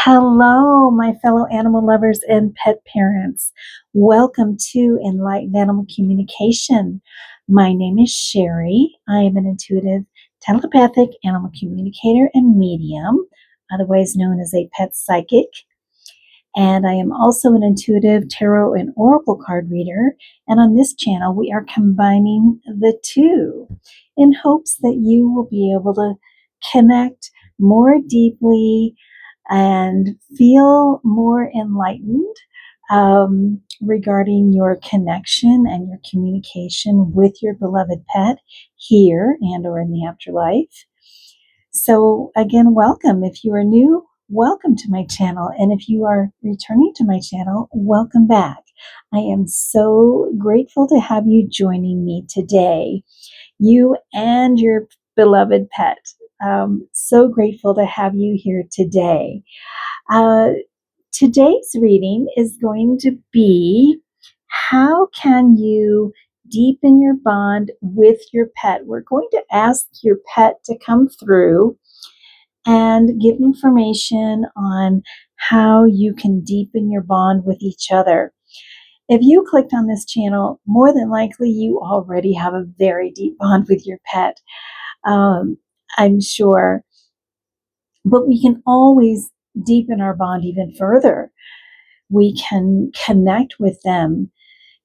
Hello, my fellow animal lovers and pet parents. Welcome to Enlightened Animal Communication. My name is Sherry. I am an intuitive, telepathic animal communicator and medium, otherwise known as a pet psychic. And I am also an intuitive tarot and oracle card reader. And on this channel, we are combining the two in hopes that you will be able to connect more deeply and feel more enlightened regarding your connection and your communication with your beloved pet here and or in the afterlife. So again, welcome. If you are new, welcome to my channel. And if you are returning to my channel, welcome back. I am so grateful to have you joining me today, you and your beloved pet. So grateful to have you here today. Today's reading is going to be how can you deepen your bond with your pet? We're going to ask your pet to come through and give information on how you can deepen your bond with each other. If you clicked on this channel, more than likely you already have a very deep bond with your pet. I'm sure. But we can always deepen our bond even further. We can connect with them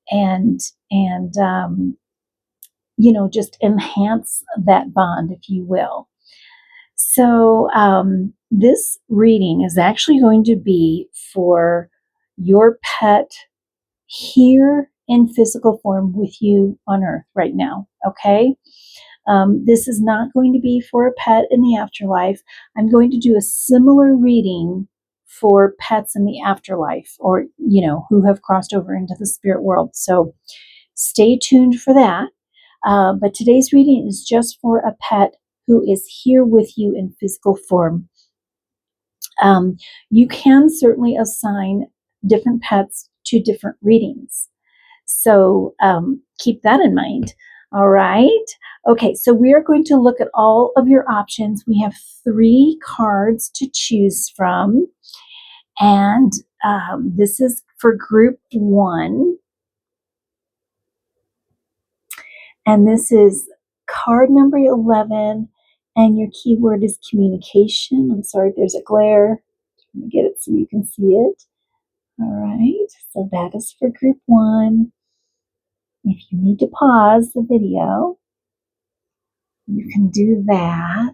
and just enhance that bond, if you will. So this reading is actually going to be for your pet here in physical form with you on Earth right now, okay? This is not going to be for a pet in the afterlife. I'm going to do a similar reading for pets in the afterlife or, who have crossed over into the spirit world. So stay tuned for that. But today's reading is just for a pet who is here with you in physical form. You can certainly assign different pets to different readings. So keep that in mind. All right. Okay, so we are going to look at all of your options. We have 3 cards to choose from. And this is for group 1. And this is card number 11. And your keyword is communication. I'm sorry, there's a glare. Let me get it so you can see it. All right, so that is for group 1. If you need to pause the video, you can do that.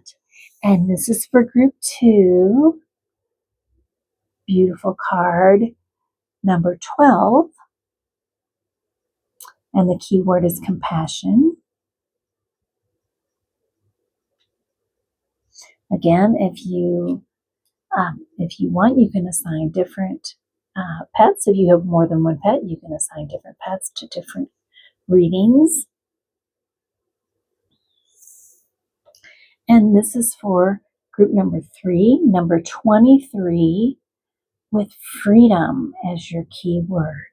And this is for group 2. Beautiful card number 12. And the keyword is compassion. Again, if you want, you can assign different pets. If you have more than one pet, you can assign different pets to different readings. And this is for group number 3, number 23, with freedom as your key word.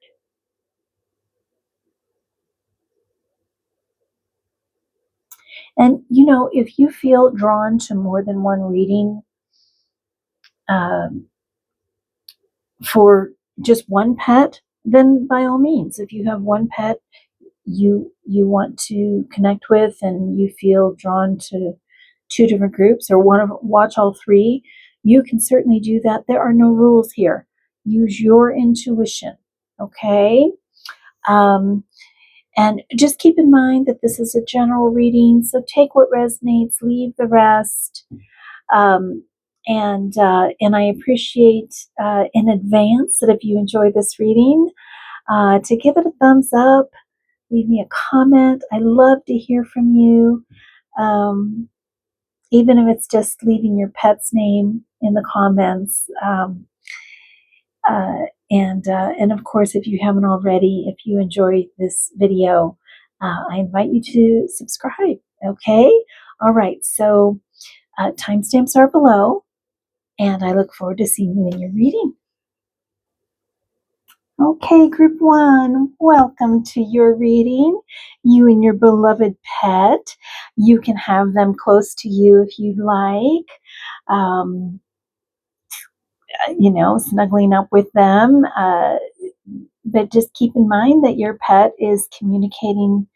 And, if you feel drawn to more than one reading for just one pet, then by all means, if you have one pet you want to connect with and you feel drawn to 2 different groups or want to watch all 3, you can certainly do that. There are no rules here. Use your intuition, okay? And just keep in mind that this is a general reading, so take what resonates, leave the rest. And I appreciate in advance that if you enjoy this reading, to give it a thumbs up, leave me a comment. I love to hear from you, even if it's just leaving your pet's name in the comments. And of course, if you haven't already, if you enjoy this video, I invite you to subscribe, okay? All right, so timestamps are below, and I look forward to seeing you in your reading. Okay, group 1, welcome to your reading. You and your beloved pet. You can have them close to you if you'd like. snuggling up with them. But just keep in mind that your pet is communicating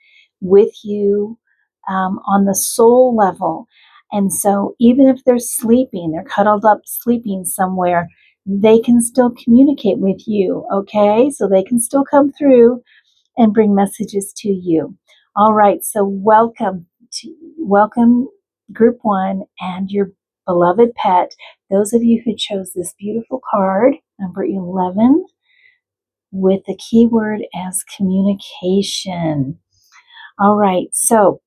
with you on the soul level. And so even if they're sleeping, they're cuddled up sleeping somewhere, they can still communicate with you, okay? So they can still come through and bring messages to you. All right, so welcome group 1 and your beloved pet. Those of you who chose this beautiful card, number 11, with the keyword as communication. All right, so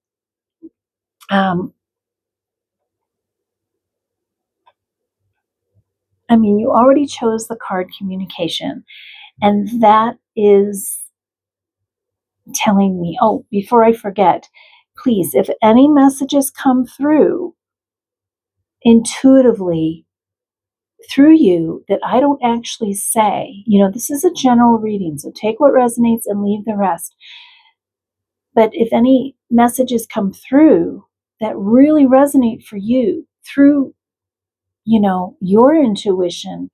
you already chose the card communication, and that is telling me, oh, before I forget, please, if any messages come through intuitively through you that I don't actually say, this is a general reading, so take what resonates and leave the rest. But if any messages come through that really resonate for you through, your intuition,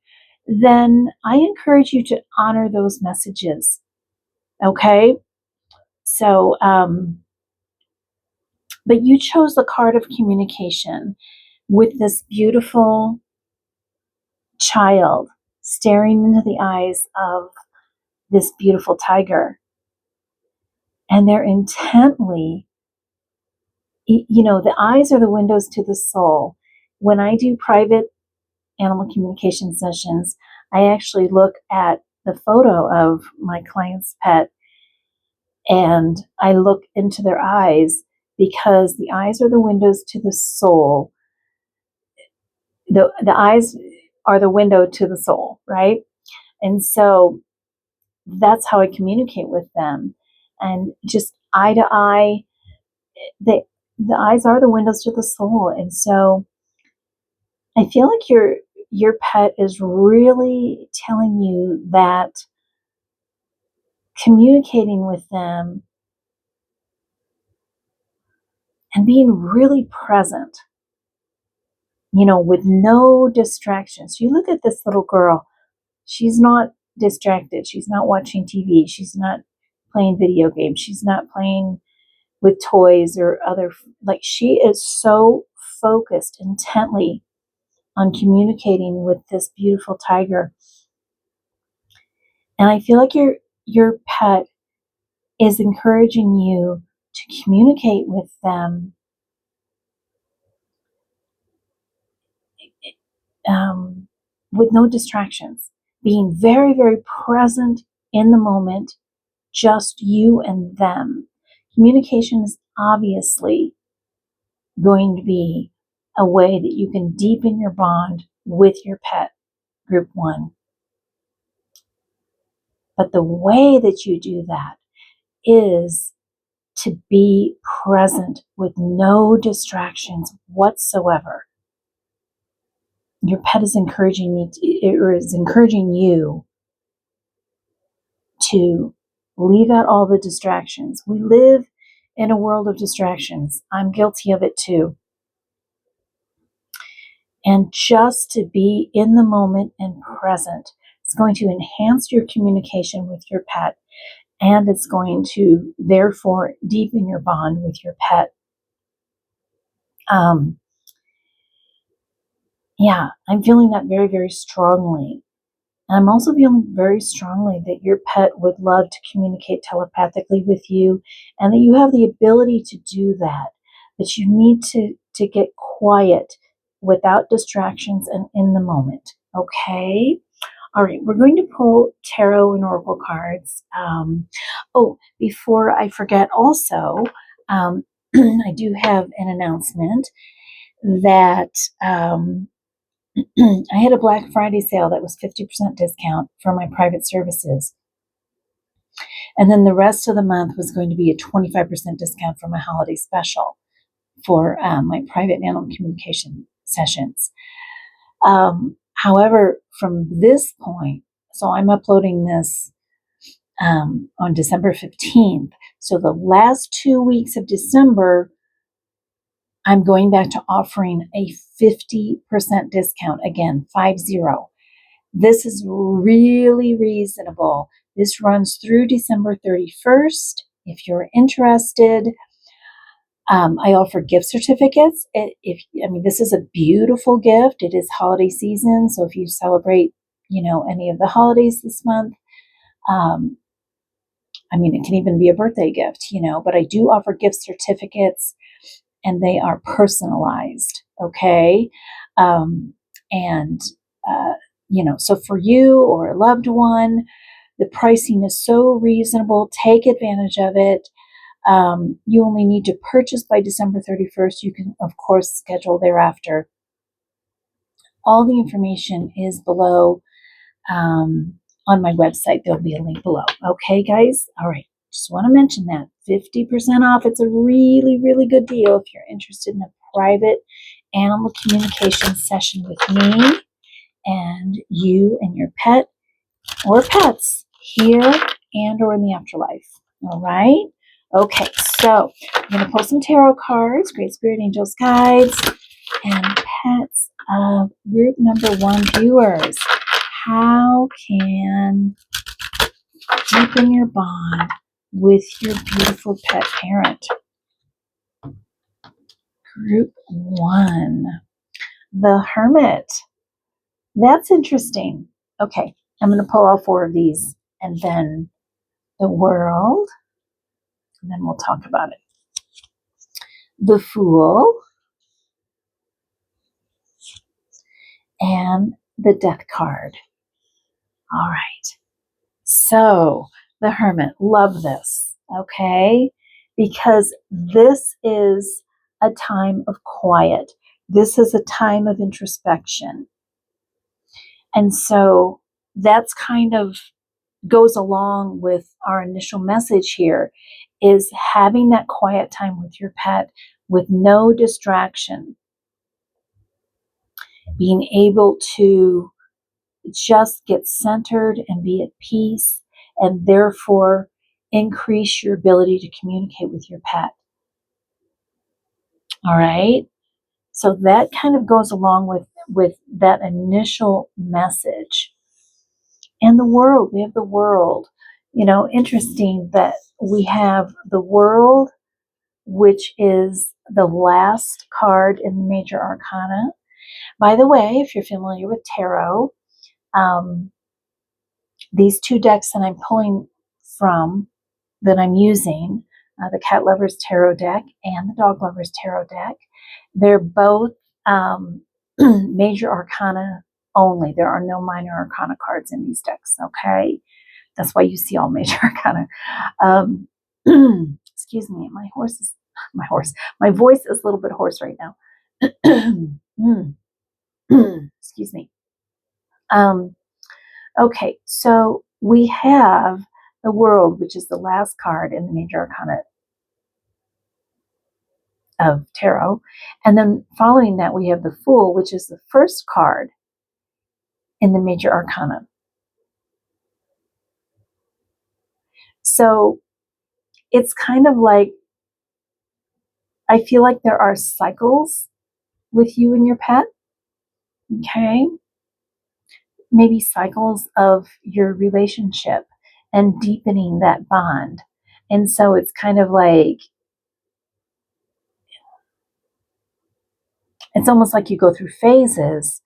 then I encourage you to honor those messages. Okay? So, but you chose the card of communication with this beautiful child staring into the eyes of this beautiful tiger. And they're intently, the eyes are the windows to the soul. When I do private animal communication sessions, I actually look at the photo of my client's pet and I look into their eyes, because the eyes are the windows to the soul. The eyes are the window to the soul, right? And so that's how I communicate with them. And just eye to eye, the eyes are the windows to the soul. And so I feel like your pet is really telling you that communicating with them and being really present, with no distractions. You look at this little girl, she's not distracted. She's not watching TV. She's not playing video games. She's not playing with toys or other, like, she is so focused intently on communicating with this beautiful tiger. And I feel like your pet is encouraging you to communicate with them with no distractions, being very, very present in the moment, just you and them. Communication is obviously going to be a way that you can deepen your bond with your pet, group 1. But the way that you do that is to be present with no distractions whatsoever. Your pet is encouraging you to leave out all the distractions. We live in a world of distractions. I'm guilty of it too. And just to be in the moment and present, it's going to enhance your communication with your pet, and it's going to therefore deepen your bond with your pet. I'm feeling that very, very strongly. And I'm also feeling very strongly that your pet would love to communicate telepathically with you, and that you have the ability to do that. But you need to get quiet without distractions and in the moment. Okay? All right, we're going to pull tarot and oracle cards. Before I forget, also, I do have an announcement that I had a Black Friday sale that was 50% discount for my private services. And then the rest of the month was going to be a 25% discount for my holiday special for my private animal communication sessions. However, from this point, so I'm uploading this on December 15th. So the last 2 weeks of December, I'm going back to offering a 50% discount, again, 50. This is really reasonable. This runs through December 31st. If you're interested, I offer gift certificates. This is a beautiful gift. It is holiday season, so if you celebrate, any of the holidays this month, it can even be a birthday gift, but I do offer gift certificates, and they are personalized. Okay, and so for you or a loved one, the pricing is so reasonable. Take advantage of it. You only need to purchase by December 31st. You can, of course, schedule thereafter. All the information is below on my website. There'll be a link below. Okay, guys? All right. Just want to mention that 50% off. It's a really, really good deal if you're interested in a private animal communication session with me and you and your pet or pets here and or in the afterlife. All right? Okay, so I'm going to pull some tarot cards, Great Spirit Angels, Guides, and Pets of group number 1 viewers. How can deepen your bond with your beautiful pet parent? Group 1, the Hermit. That's interesting. Okay, I'm going to pull all 4 of these, and then the World, and then we'll talk about it. The Fool, and the Death card. All right. So, the Hermit, love this, okay? Because this is a time of quiet. This is a time of introspection. And so that's kind of goes along with our initial message here, is having that quiet time with your pet with no distraction. Being able to just get centered and be at peace, and therefore increase your ability to communicate with your pet. All right. So that kind of goes along with that initial message. And the World, we have the World. Interesting that we have the World, which is the last card in the major arcana. By the way, if you're familiar with tarot, these 2 decks that I'm pulling from, that I'm using, the Cat Lovers Tarot deck and the Dog Lovers Tarot deck, they're both major arcana only. There are no minor arcana cards in these decks, okay? That's why you see all major arcana. Excuse me, my voice is a little bit hoarse right now. Excuse me. Okay, so we have the World, which is the last card in the major arcana of tarot. And then following that, we have the Fool, which is the first card in the major arcana. So it's kind of like, I feel like there are cycles with you and your pet. Okay. Maybe cycles of your relationship and deepening that bond. And so it's kind of like, it's almost like you go through phases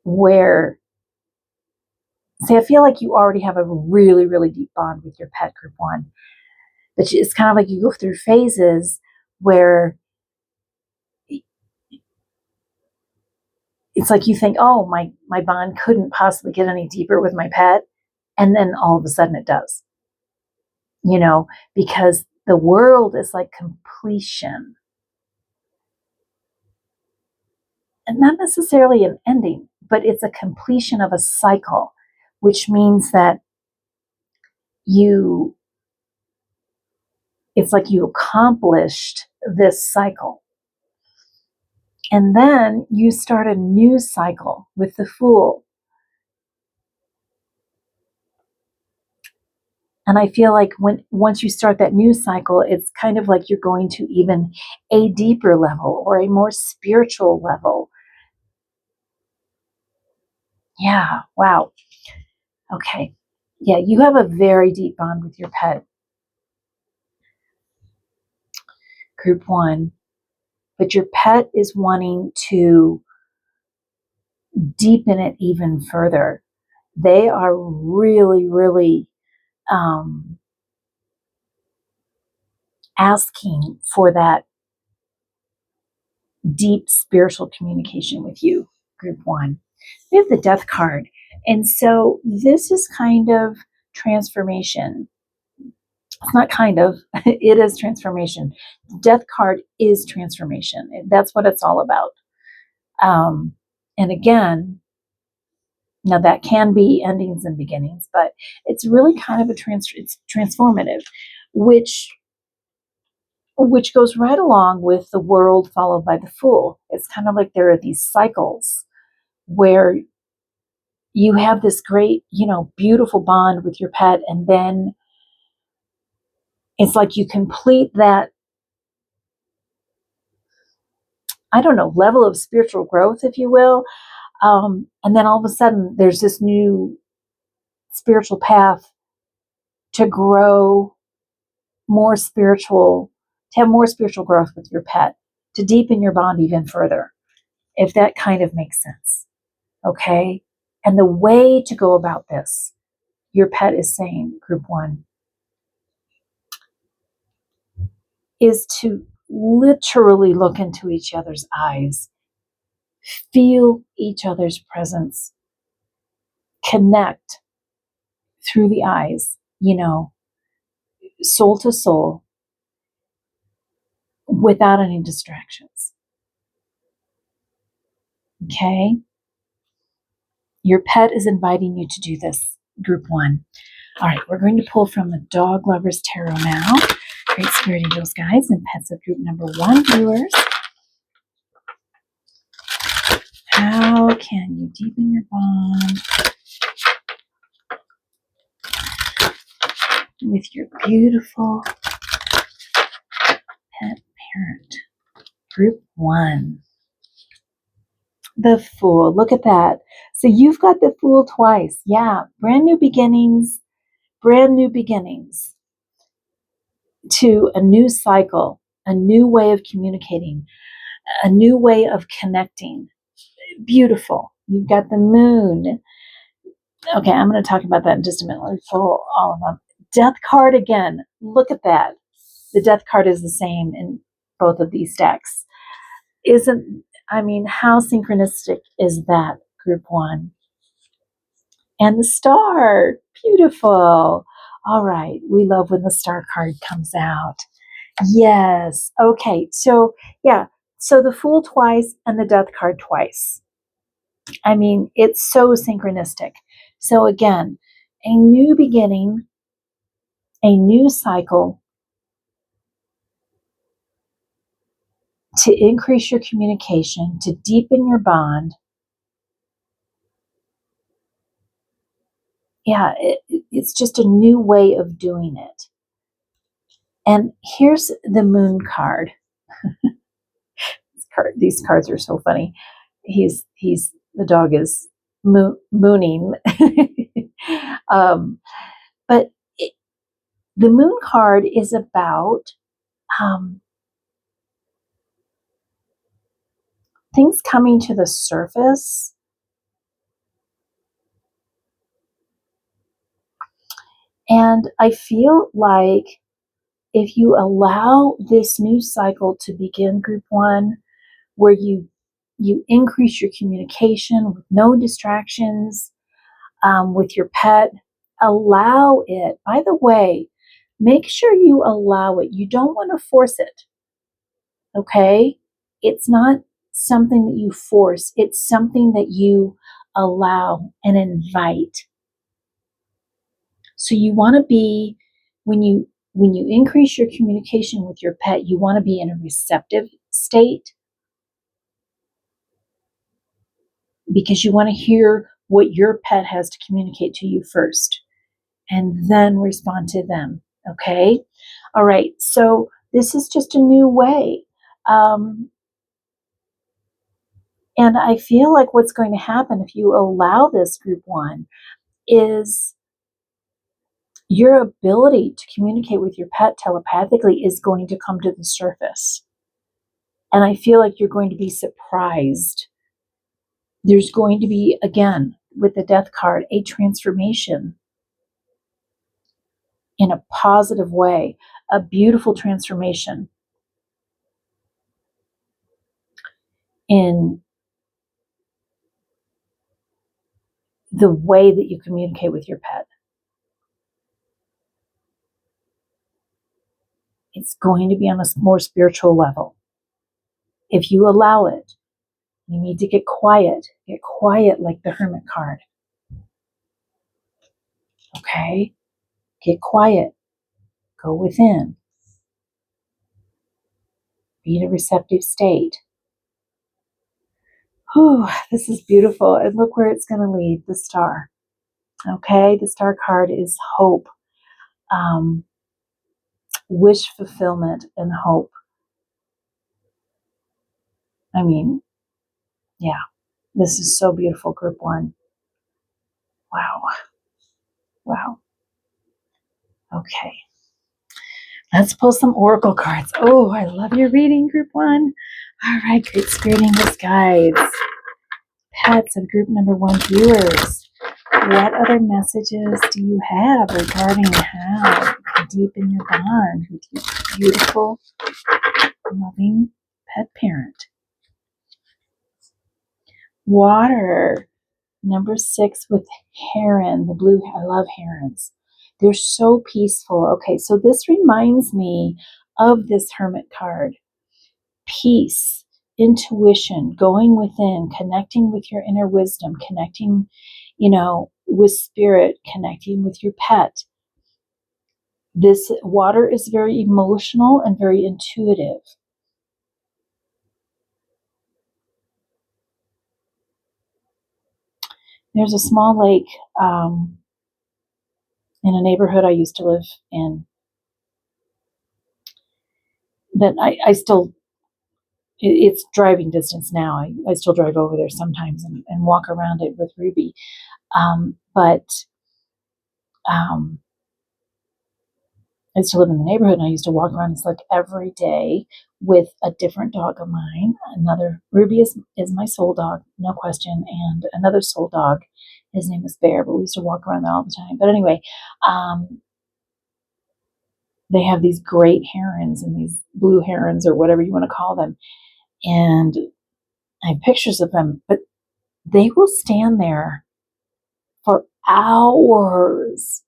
where, say, I feel like you already have a really, really deep bond with your pet, group 1. But it's kind of like you go through phases where it's like you think, oh, my bond couldn't possibly get any deeper with my pet. And then all of a sudden it does. Because the World is like completion. And not necessarily an ending, but it's a completion of a cycle, which means that it's like you accomplished this cycle. And then you start a new cycle with the Fool. And I feel like once you start that new cycle, it's kind of like you're going to even a deeper level or a more spiritual level. Yeah, wow. Okay. Yeah, you have a very deep bond with your pet. Group 1. But your pet is wanting to deepen it even further. They are really, really asking for that deep spiritual communication with you, Group 1. We have the Death card. And so this is kind of transformation. It's not kind of, it is transformation. Death card is transformation. That's what it's all about. And again, now that can be endings and beginnings, but it's really kind of it's transformative, which goes right along with the world followed by the fool. It's kind of like there are these cycles where you have this great, beautiful bond with your pet, and then it's like you complete that, I don't know, level of spiritual growth, if you will. And then all of a sudden, there's this new spiritual path to grow more spiritual, to have more spiritual growth with your pet, to deepen your bond even further, if that kind of makes sense. Okay? And the way to go about this, your pet is saying, Group 1, is to literally look into each other's eyes, feel each other's presence, connect through the eyes, soul to soul, without any distractions. Okay? Your pet is inviting you to do this, Group 1. All right, we're going to pull from the Dog Lovers Tarot now. Great Spirit Angels, guides, and pets of group number 1 viewers. How can you deepen your bond with your beautiful pet parent? Group 1. The Fool. Look at that. So you've got the Fool twice. Yeah, brand new beginnings to a new cycle, a new way of communicating, a new way of connecting. Beautiful. You've got the Moon. Okay, I'm going to talk about that in just a minute. Let me pull all of them. Death card again. Look at that. The Death card is the same in both of these decks. How synchronistic is that, Group 1? And the Star. Beautiful. All right. We love when the Star card comes out. Yes. Okay. So, yeah. So the Fool twice and the Death card twice. It's so synchronistic. So again, a new beginning, a new cycle to increase your communication, to deepen your bond. Yeah, it's just a new way of doing it. And here's the Moon card. These cards are so funny. The dog is mooning. But the Moon card is about things coming to the surface. And I feel like if you allow this new cycle to begin, Group 1, where you increase your communication with no distractions, with your pet, allow it. By the way, make sure you allow it. You don't want to force it. Okay? It's not something that you force. It's something that you allow and invite. So you want to be, when you increase your communication with your pet, you want to be in a receptive state, because you want to hear what your pet has to communicate to you first and then respond to them. Okay? All right. So this is just a new way. And I feel like what's going to happen if you allow this, group one, is your ability to communicate with your pet telepathically is going to come to the surface. And I feel like you're going to be surprised. There's going to be, again, with the death card, a transformation in a positive way, a beautiful transformation in the way that you communicate with your pet. It's going to be on a more spiritual level. If you allow it, you need to get quiet. Get quiet like the Hermit card. Okay? Get quiet. Go within. Be in a receptive state. Whew, this is beautiful. And look where it's going to lead, the star. Okay? The star card is hope, wish fulfillment, and hope. I mean, yeah, this is so beautiful, group one. Wow. Wow. Okay. Let's pull some oracle cards. Oh, I love your reading, group one. All right, great spirit angels, guides, pets of group number one viewers. What other messages do you have regarding how to deepen your bond with your beautiful, loving pet parent? Water, number 6 with heron, the blue. I love herons. They're so peaceful. Okay, so this reminds me of this Hermit card. Peace, intuition, going within, connecting with your inner wisdom, connecting, with spirit, connecting with your pet. This water is very emotional and very intuitive. There's a small lake in a neighborhood I used to live in that I still, it's driving distance now. I still drive over there sometimes and walk around it with Ruby. But I used to live in the neighborhood, and I used to walk around this lake every day with a different dog of mine. Another, Ruby is my soul dog, no question, and another soul dog, his name is Bear, but we used to walk around there all the time. But anyway, they have these great herons and these blue herons or whatever you want to call them. And I have pictures of them, but they will stand there for hours.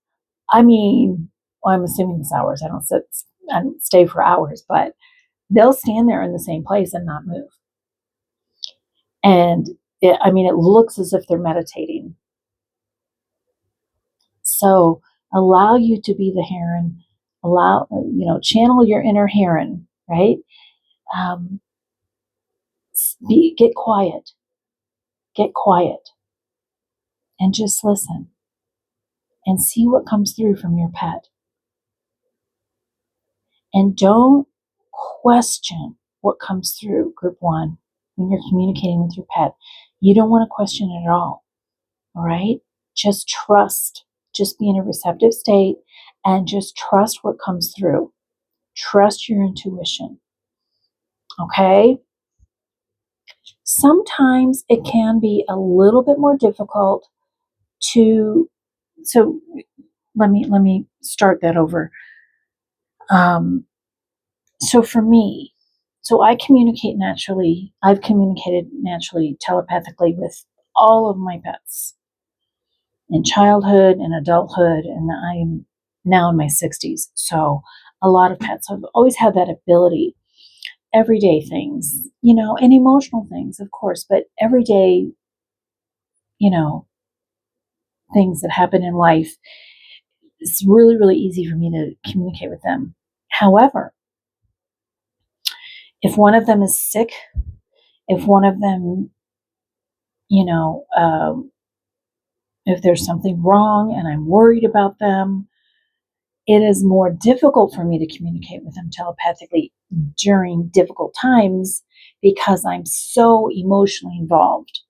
I mean, well, I'm assuming it's hours. I don't stay for hours, but they'll stand there in the same place and not move. And it looks as if they're meditating. So allow you to be the heron. Channel your inner heron, right? Get quiet. Get quiet. And just listen. And see what comes through from your pet. And don't question what comes through, group one, when you're communicating with your pet. You don't want to question it at all. All right? Just trust. Just be in a receptive state and just trust what comes through. Trust your intuition. Okay? Sometimes it can be a little bit more difficult to, so let me start that over. So for me, I communicate naturally. I've communicated naturally, telepathically with all of my pets in childhood and adulthood, and I'm now in my 60s. So a lot of pets have always had that ability. Everyday things, and emotional things, of course, but everyday, things that happen in life, it's really, really easy for me to communicate with them. However, if one of them is sick, if one of them, if there's something wrong and I'm worried about them, it is more difficult for me to communicate with them telepathically during difficult times because I'm so emotionally involved.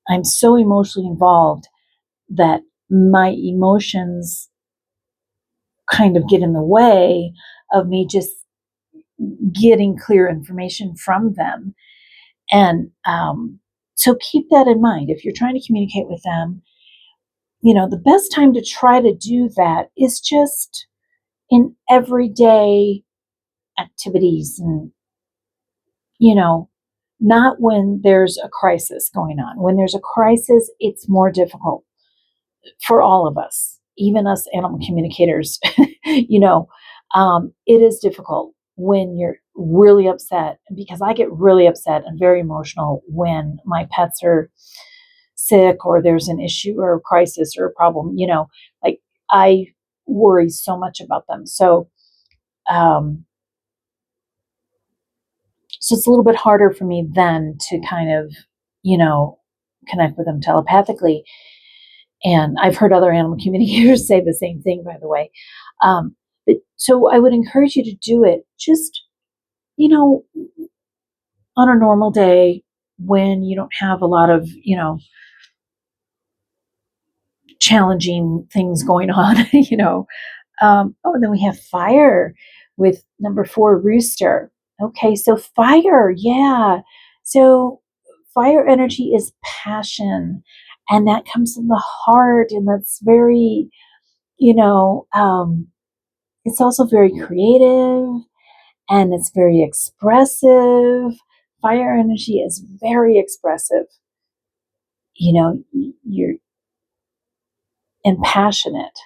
I'm so emotionally involved that my emotions kind of get in the way of me just getting clear information from them. And so keep that in mind. If you're trying to communicate with them, the best time to try to do that is just in everyday activities and, not when there's a crisis going on. When there's a crisis, it's more difficult for all of us, even us animal communicators. It is difficult when you're really upset, because I get really upset and very emotional when my pets are sick or there's an issue or a crisis or a problem. Like, I worry so much about them. Um, so it's a little bit harder for me then to kind of, you know, connect with them telepathically. And I've heard other animal communicators say the same thing, by the way. But so I would encourage you to do it just, you know, on a normal day when you don't have a lot of, challenging things going on, and then we have fire with number 4, rooster. Okay, so fire, yeah. So fire energy is passion, and that comes from the heart, and that's very, it's also very creative and it's very expressive. Fire energy is very expressive. You're and passionate.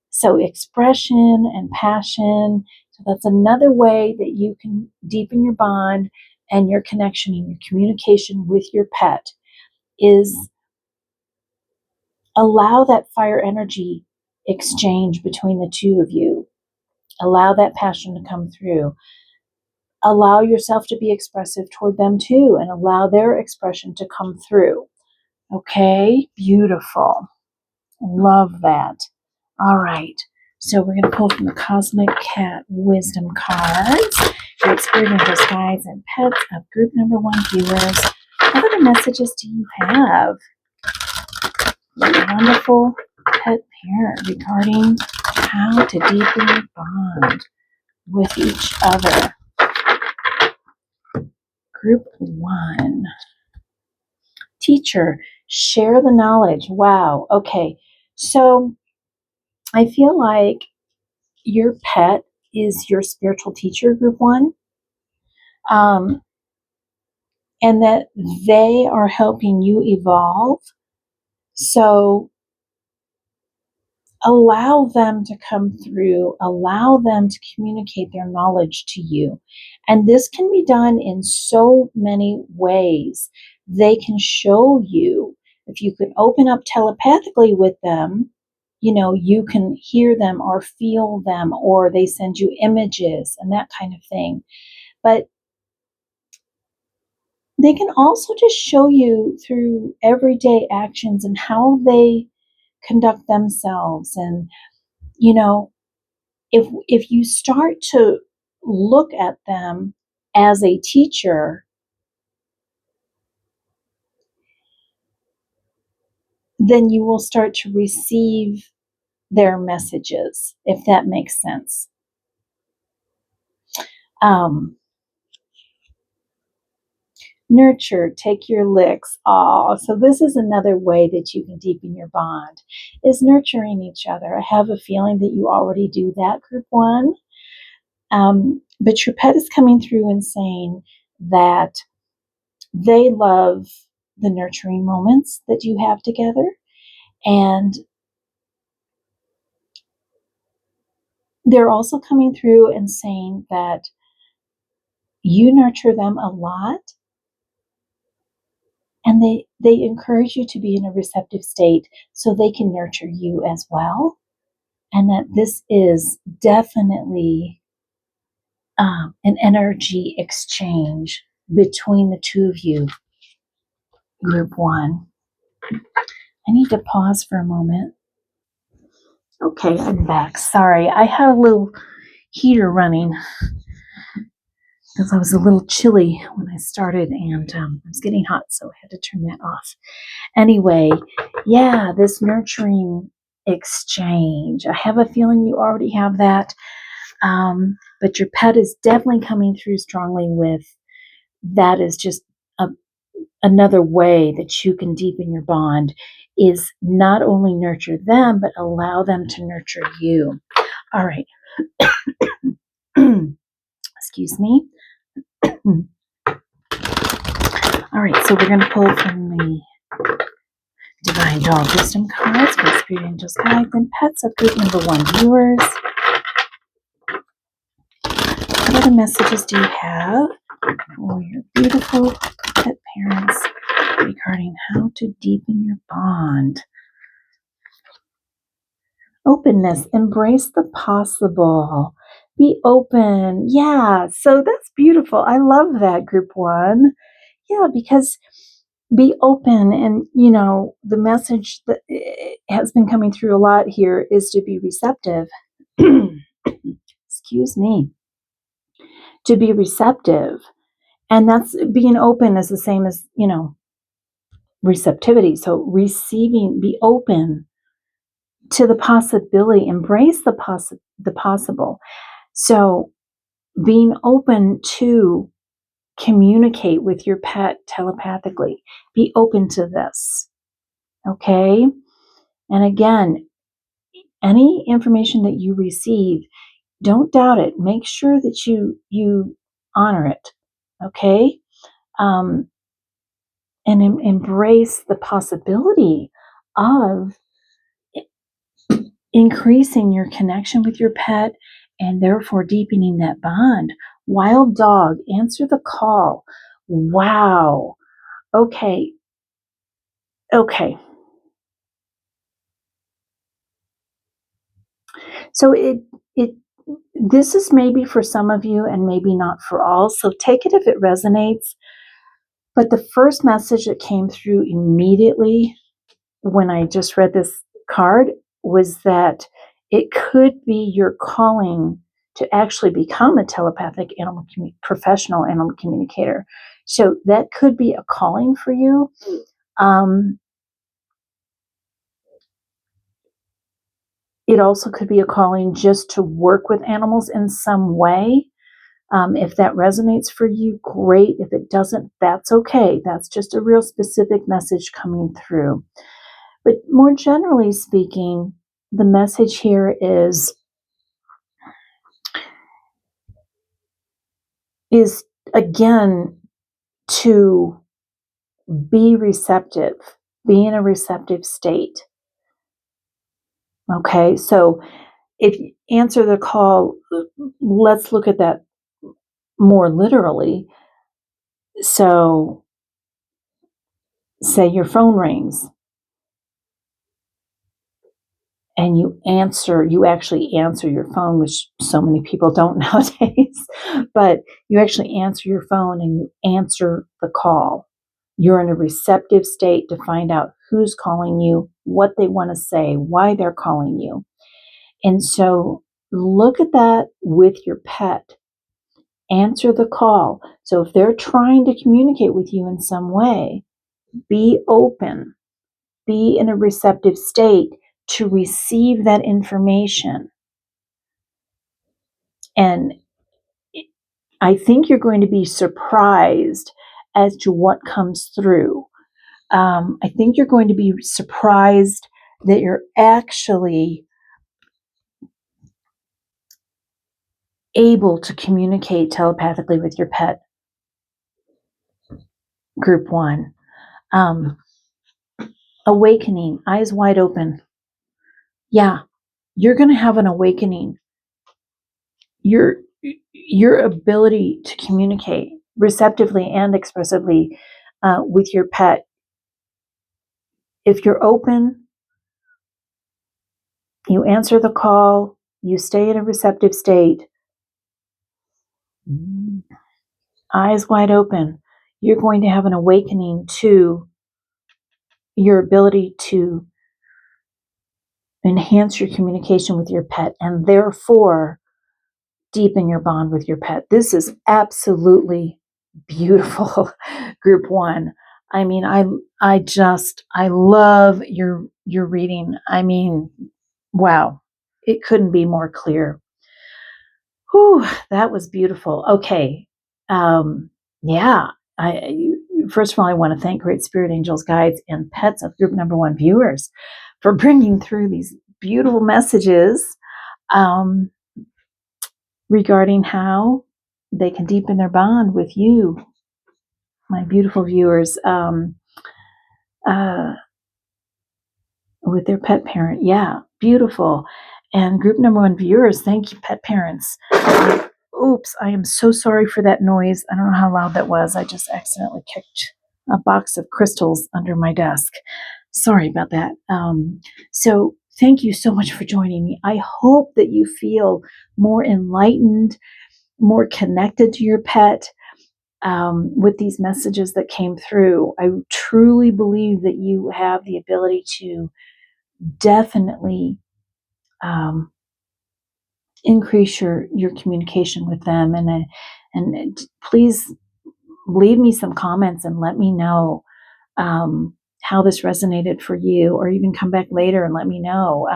So expression and passion. So that's another way that you can deepen your bond and your connection and your communication with your pet, is allow that fire energy exchange between the two of you. Allow that passion to come through. Allow yourself to be expressive toward them too, and allow their expression to come through. Okay, beautiful. Love that. All right. So we're going to pull from the Cosmic Cat Wisdom cards. Your spirit angels, guides, and pets of group number 1 viewers. What other messages do you have? Your wonderful pet parent regarding how to deepen your bond with each other. Group 1. Teacher, share the knowledge. Wow. Okay. So I feel like your pet is your spiritual teacher, group 1. And that they are helping you evolve. So allow them to come through, allow them to communicate their knowledge to you. And this can be done in so many ways. They can show you, if you can open up telepathically with them, you can hear them or feel them, or they send you images and that kind of thing. But they can also just show you through everyday actions and how they conduct themselves. And, if you start to look at them as a teacher, then you will start to receive their messages, if that makes sense. Nurture, take your licks. So this is another way that you can deepen your bond, is nurturing each other. I have a feeling that you already do that, group 1. But your pet is coming through and saying that they love the nurturing moments that you have together. And they're also coming through and saying that you nurture them a lot, and they encourage you to be in a receptive state so they can nurture you as well. And that this is definitely an energy exchange between the two of you, group 1. I need to pause for a moment. Okay, I'm back. Sorry, I had a little heater running. because I was a little chilly when I started, and it was getting hot, so I had to turn that off. Anyway, yeah, this nurturing exchange. I have a feeling you already have that, but your pet is definitely coming through strongly with that is just another way that you can deepen your bond is not only nurture them, but allow them to nurture you. All right. Excuse me. All right, so we're going to pull from the Divine Dog Wisdom cards for Spirit Angels Guide, then Pets of Group number 1 viewers. What other messages do you have for your beautiful pet parents regarding how to deepen your bond? Openness, embrace the possible. Be open. Yeah, so that's beautiful. I love that, Group 1. Yeah, because be open, and the message that has been coming through a lot here is to be receptive. Excuse me. To be receptive. And that's being open is the same as, receptivity. So receiving, be open to the possibility, embrace the possible. So being open to communicate with your pet telepathically. Be open to this. Okay? And again, any information that you receive, don't doubt it. Make sure that you honor it. Okay? And embrace the possibility of increasing your connection with your pet and therefore deepening that bond. Wild dog, answer the call. Wow. Okay. So this is maybe for some of you and maybe not for all. So take it if it resonates. But the first message that came through immediately when I just read this card was that it could be your calling to actually become a telepathic professional animal communicator. So that could be a calling for you. It also could be a calling just to work with animals in some way. If that resonates for you, great. If it doesn't, that's okay. That's just a real specific message coming through. But more generally speaking, the message here is again to be receptive, be in a receptive state. Okay, so if you answer the call, let's look at that more literally. So, say your phone rings and you actually answer your phone, which so many people don't nowadays, but you actually answer your phone and you answer the call. You're in a receptive state to find out who's calling you, what they want to say, why they're calling you. And so look at that with your pet. Answer the call. So if they're trying to communicate with you in some way, be open, be in a receptive state to receive that information. And I think you're going to be surprised as to what comes through. I think you're going to be surprised that you're actually able to communicate telepathically with your pet. Group 1. Awakening, eyes wide open. Yeah, you're going to have an awakening. Your ability to communicate receptively and expressively with your pet. If you're open, you answer the call, you stay in a receptive state, eyes wide open, you're going to have an awakening to your ability to enhance your communication with your pet, and therefore deepen your bond with your pet. This is absolutely beautiful, group one. I mean, I love your reading. I mean, wow, it couldn't be more clear. Whew, that was beautiful. Okay, yeah. First of all, I want to thank Great Spirit Angels, Guides, and Pets of Group Number One viewers for bringing through these beautiful messages. Um, regarding how they can deepen their bond with you, my beautiful viewers, uh, with their pet parent. Yeah, beautiful. And group number one viewers, thank you, pet parents. Oops, I am so sorry for that noise. I don't know how loud that was. I just accidentally kicked a box of crystals under my desk. Sorry about that. So thank you so much for joining me. I hope that you feel more enlightened, more connected to your pet, with these messages that came through. I truly believe that you have the ability to definitely um, increase your communication with them, and please leave me some comments and let me know how this resonated for you, or even come back later and let me know.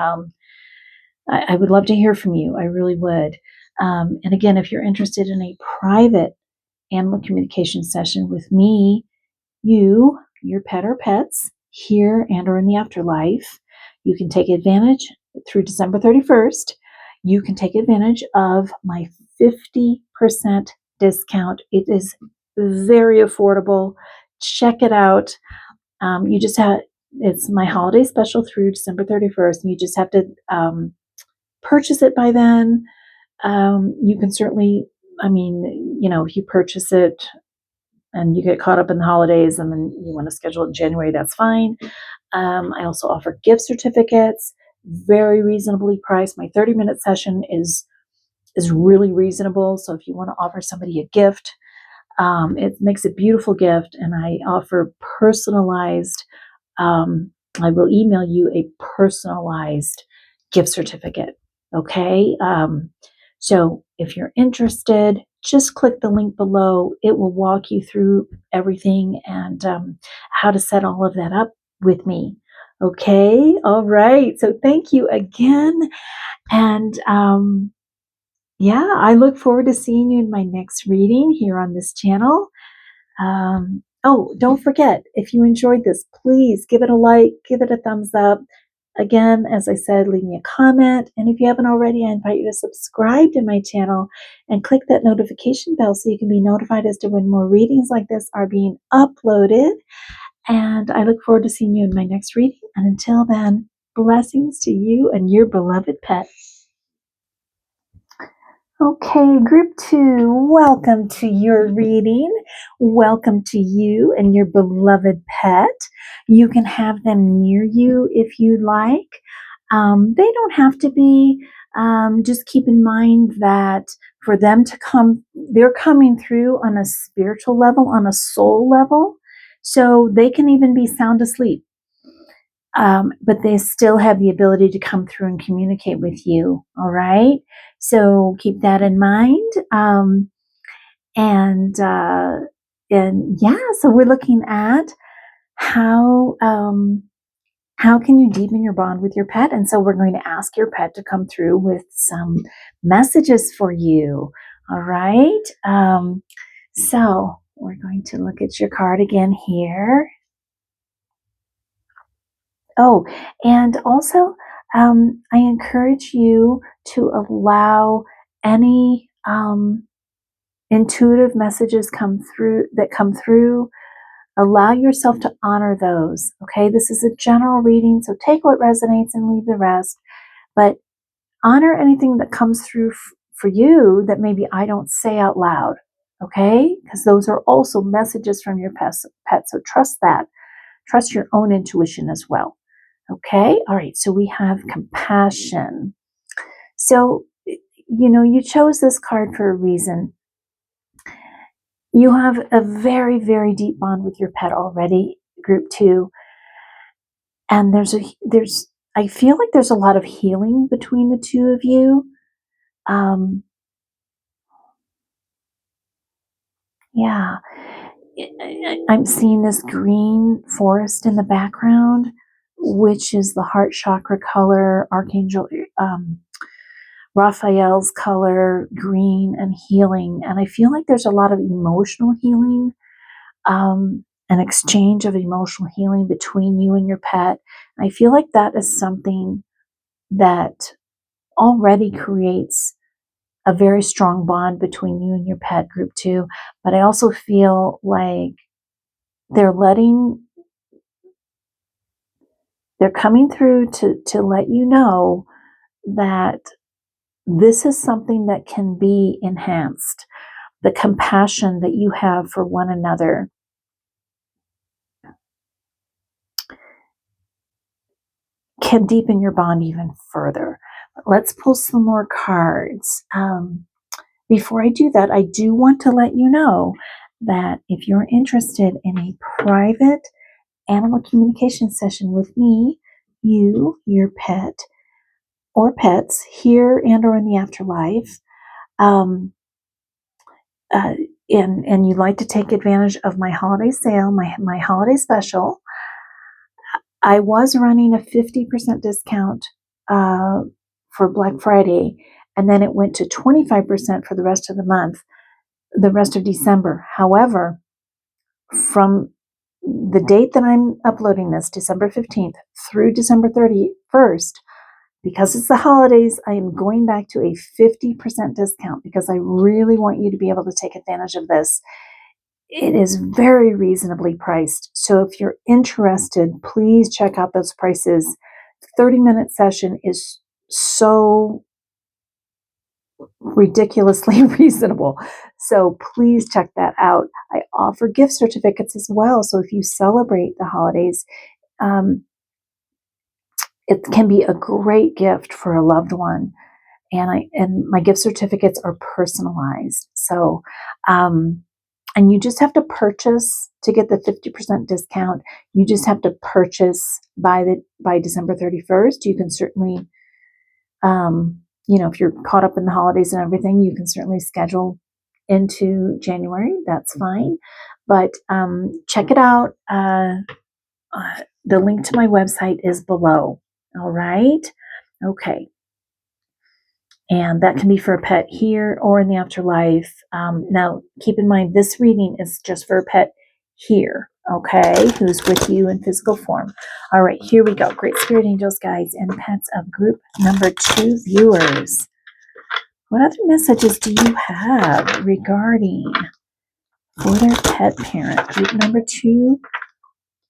I would love to hear from you. I really would. And again, if you're interested in a private animal communication session with me, you, your pet or pets, here and or in the afterlife, you can take advantage through December 31st. You can take advantage of my 50% discount. It is very affordable. Check it out. You just have, it's my holiday special through December 31st. And you just have to purchase it by then. You can certainly, I mean, if you purchase it and you get caught up in the holidays and then you want to schedule it in January, that's fine. I also offer gift certificates, very reasonably priced. My 30-minute session is really reasonable. So if you want to offer somebody a gift, it makes a beautiful gift, and I offer personalized. I will email you a personalized gift certificate. Okay. So if you're interested, just click the link below. It will walk you through everything and how to set all of that up with me. Okay. All right. So thank you again. And yeah, I look forward to seeing you in my next reading here on this channel. Oh, don't forget, if you enjoyed this, please give it a like, give it a thumbs up. Again, as I said, leave me a comment. And if you haven't already, I invite you to subscribe to my channel and click that notification bell so you can be notified as to when more readings like this are being uploaded. And I look forward to seeing you in my next reading. And until then, blessings to you and your beloved pet. Okay, group two, welcome to your reading. Welcome to you and your beloved pet. You can have them near you if you'd like. They don't have to be. Just keep in mind that for them to come, they're coming through on a spiritual level, on a soul level. So they can even be sound asleep. But they still have the ability to come through and communicate with you. All right. So keep that in mind. And yeah, so we're looking at how can you deepen your bond with your pet? And so we're going to ask your pet to come through with some messages for you. All right. So we're going to look at your card again here. Oh, and also, I encourage you to allow any intuitive messages come through. Allow yourself to honor those. Okay, this is a general reading, so take what resonates and leave the rest. But honor anything that comes through for you that maybe I don't say out loud. Okay, because those are also messages from your pet. So trust that. Trust your own intuition as well. Okay, all right, so we have compassion. So, you chose this card for a reason. You have a very, very deep bond with your pet already, group two. And I feel like there's a lot of healing between the two of you. Yeah. I'm seeing this green forest in the background, which is the heart chakra color, Archangel Raphael's color, green and healing. And I feel like there's a lot of emotional healing, an exchange of emotional healing between you and your pet. I feel like that is something that already creates a very strong bond between you and your pet, group two. But I also feel like they're coming through to let you know that this is something that can be enhanced. The compassion that you have for one another can deepen your bond even further. Let's pull some more cards. Before I do that, I do want to let you know that if you're interested in a private animal communication session with me, you, your pet, or pets here and or in the afterlife, um, uh, and you'd like to take advantage of my holiday sale, my holiday special, I was running a 50% discount for Black Friday, and then it went to 25% for the rest of the month, the rest of December. However, from the date that I'm uploading this, December 15th, through December 31st, because it's the holidays, I am going back to a 50% discount because I really want you to be able to take advantage of this. It is very reasonably priced. So if you're interested, please check out those prices. 30-minute session is so ridiculously reasonable. So please check that out. I offer gift certificates as well. So if you celebrate the holidays, it can be a great gift for a loved one. And my gift certificates are personalized. So, and you just have to purchase to get the 50% discount. You just have to purchase by December 31st. You can certainly, if you're caught up in the holidays and everything, you can certainly schedule into January. That's fine. But check it out. The link to my website is below. All right. Okay. And that can be for a pet here or in the afterlife. Now, keep in mind, this reading is just for a pet here, okay, who's with you in physical form. All right, here we go. Great Spirit Angels, guides, and pets of group number 2 viewers. What other messages do you have regarding for their pet parent? Group number 2,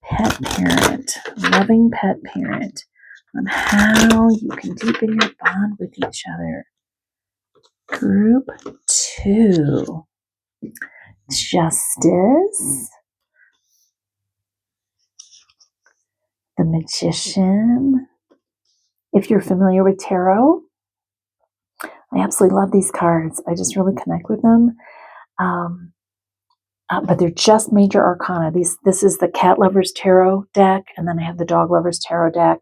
pet parent, loving pet parent, on how you can deepen your bond with each other. Group 2, Justice, the Magician. If you're familiar with tarot, I absolutely love these cards. I just really connect with them. But they're just major arcana. This is the Cat Lovers Tarot deck, and then I have the Dog Lovers Tarot deck,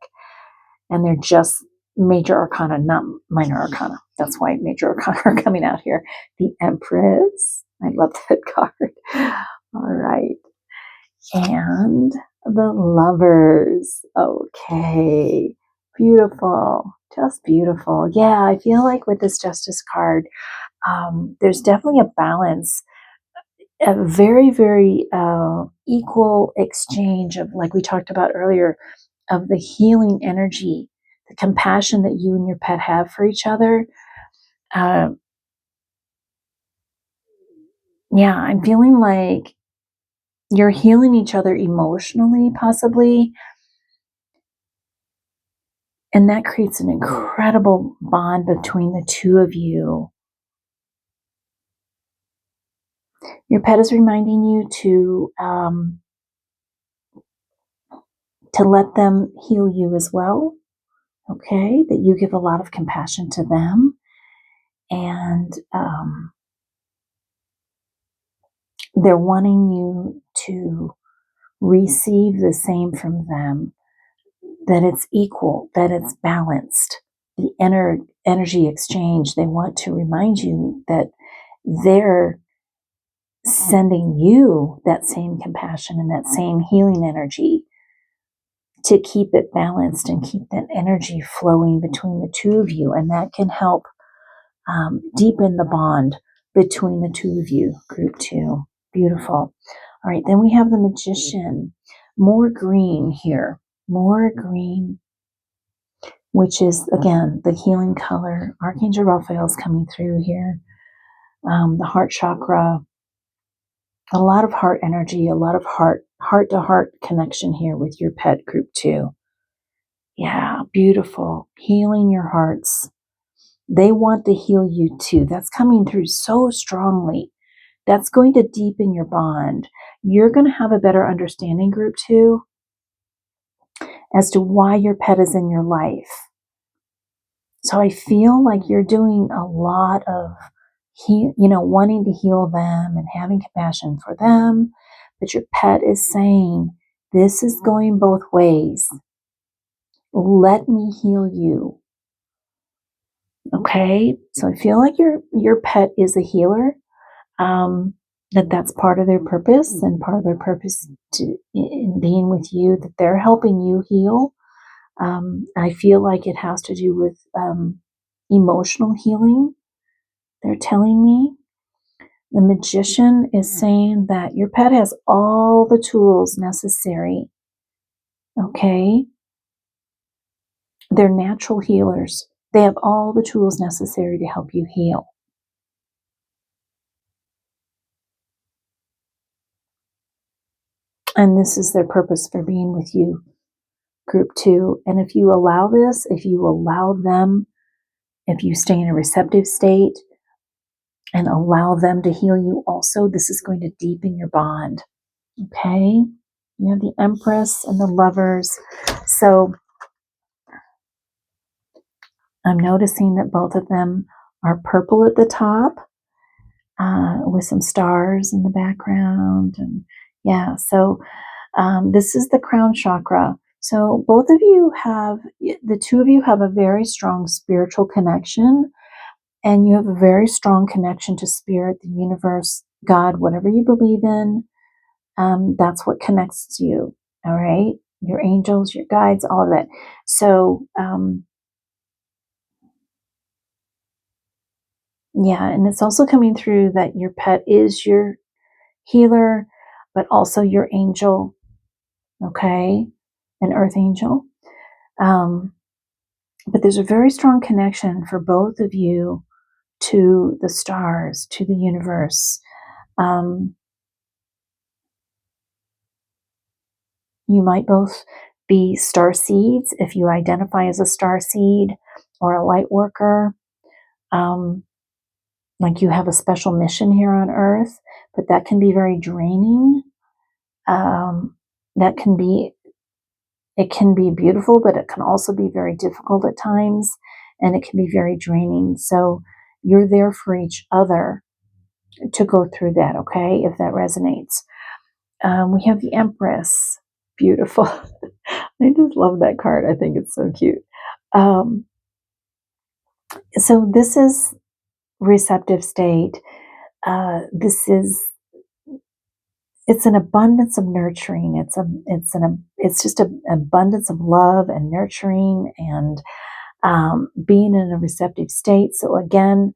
and they're just major arcana, not minor arcana. That's why major arcana are coming out here. The Empress. I love that card. All right. And the Lovers. Okay. Beautiful. Just beautiful. Yeah, I feel like with this Justice card, there's definitely a balance, a very, very equal exchange of, like we talked about earlier, of the healing energy, the compassion that you and your pet have for each other. Yeah, I'm feeling like you're healing each other emotionally, possibly. And that creates an incredible bond between the two of you. Your pet is reminding you to let them heal you as well. Okay, that you give a lot of compassion to them, and they're wanting you to receive the same from them. That it's equal, that it's balanced. The energy exchange. They want to remind you that they're sending you that same compassion and that same healing energy to keep it balanced and keep that energy flowing between the two of you. And that can help deepen the bond between the two of you, group 2. Beautiful. All right, then we have the Magician. More green here. More green, which is, again, the healing color. Archangel Raphael is coming through here. The heart chakra. A lot of heart energy, a lot of heart-to-heart connection here with your pet, group 2. Yeah, beautiful. Healing your hearts. They want to heal you too. That's coming through so strongly. That's going to deepen your bond. You're going to have a better understanding, group 2, as to why your pet is in your life. So I feel like you're doing a lot of, wanting to heal them and having compassion for them. But your pet is saying, this is going both ways. Let me heal you. Okay, so I feel like your pet is a healer. That's part of their purpose, and part of their purpose in being with you, that they're helping you heal. I feel like it has to do with emotional healing. They're telling me. The Magician is saying that your pet has all the tools necessary. Okay, they're natural healers. They have all the tools necessary to help you heal. And this is their purpose for being with you, group 2. And if you allow this, if you allow them, if you stay in a receptive state and allow them to heal you also, this is going to deepen your bond. Okay? You have the Empress and the Lovers. So I'm noticing that both of them are purple at the top, with some stars in the background. And yeah, so this is the crown chakra. So both of you the two of you have a very strong spiritual connection, and you have a very strong connection to spirit, the universe, God, whatever you believe in. That's what connects you. All right. Your angels, your guides, all of that. So, yeah, and it's also coming through that your pet is your healer, but also your angel. Okay. An earth angel. But there's a very strong connection for both of you to the stars, to the universe. You might both be star seeds if you identify as a star seed or a light worker. Like you have a special mission here on Earth, but that can be very draining. That can be, it can be beautiful, but it can also be very difficult at times, and it can be very draining. So you're there for each other to go through that, okay, if that resonates. We have the Empress. Beautiful. I just love that card. I think it's so cute. So this is receptive state. It's an abundance of nurturing. It's just an abundance of love and nurturing and being in a receptive state. So again,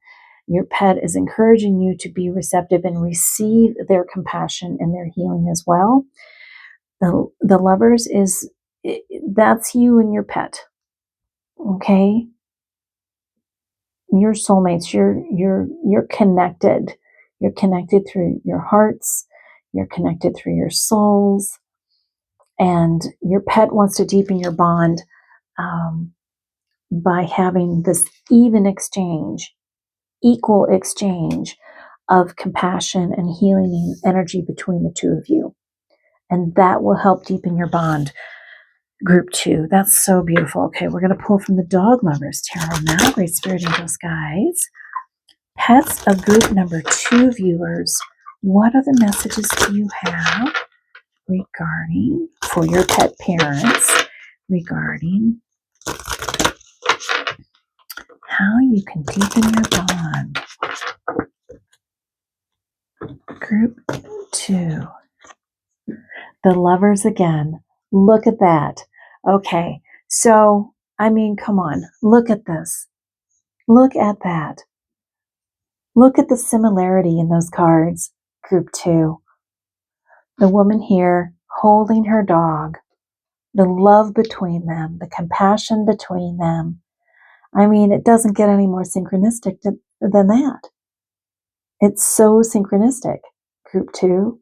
your pet is encouraging you to be receptive and receive their compassion and their healing as well. The Lovers that's you and your pet. Okay, your soulmates. You're connected. You're connected through your hearts. You're connected through your souls, and your pet wants to deepen your bond by having this equal exchange of compassion and healing energy between the two of you, and that will help deepen your bond. Group 2. That's so beautiful. Okay, we're going to pull from the Dog Lovers Tarot now. Great Spirit Angels, guides. Pets of group number 2 viewers, what other messages do you have regarding, for your pet parents, regarding how you can deepen your bond? Group 2. The Lovers again. Look at that. Okay, so, I mean, come on. Look at this. Look at that. Look at the similarity in those cards. Group 2. The woman here holding her dog. The love between them. The compassion between them. I mean, it doesn't get any more synchronistic than that. It's so synchronistic. Group 2.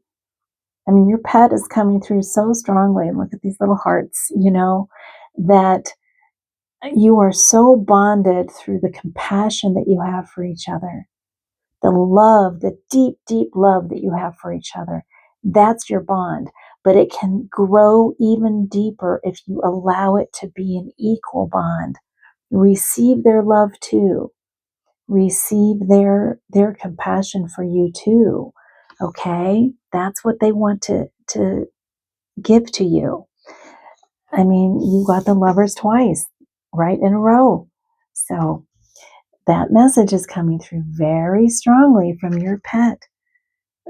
I mean, your pet is coming through so strongly. And look at these little hearts, that you are so bonded through the compassion that you have for each other. The love, the deep, deep love that you have for each other. That's your bond. But it can grow even deeper if you allow it to be an equal bond. Receive their love too. Receive their compassion for you too. Okay? That's what they want to give to you. I mean, you got the Lovers twice, right in a row. So that message is coming through very strongly from your pet.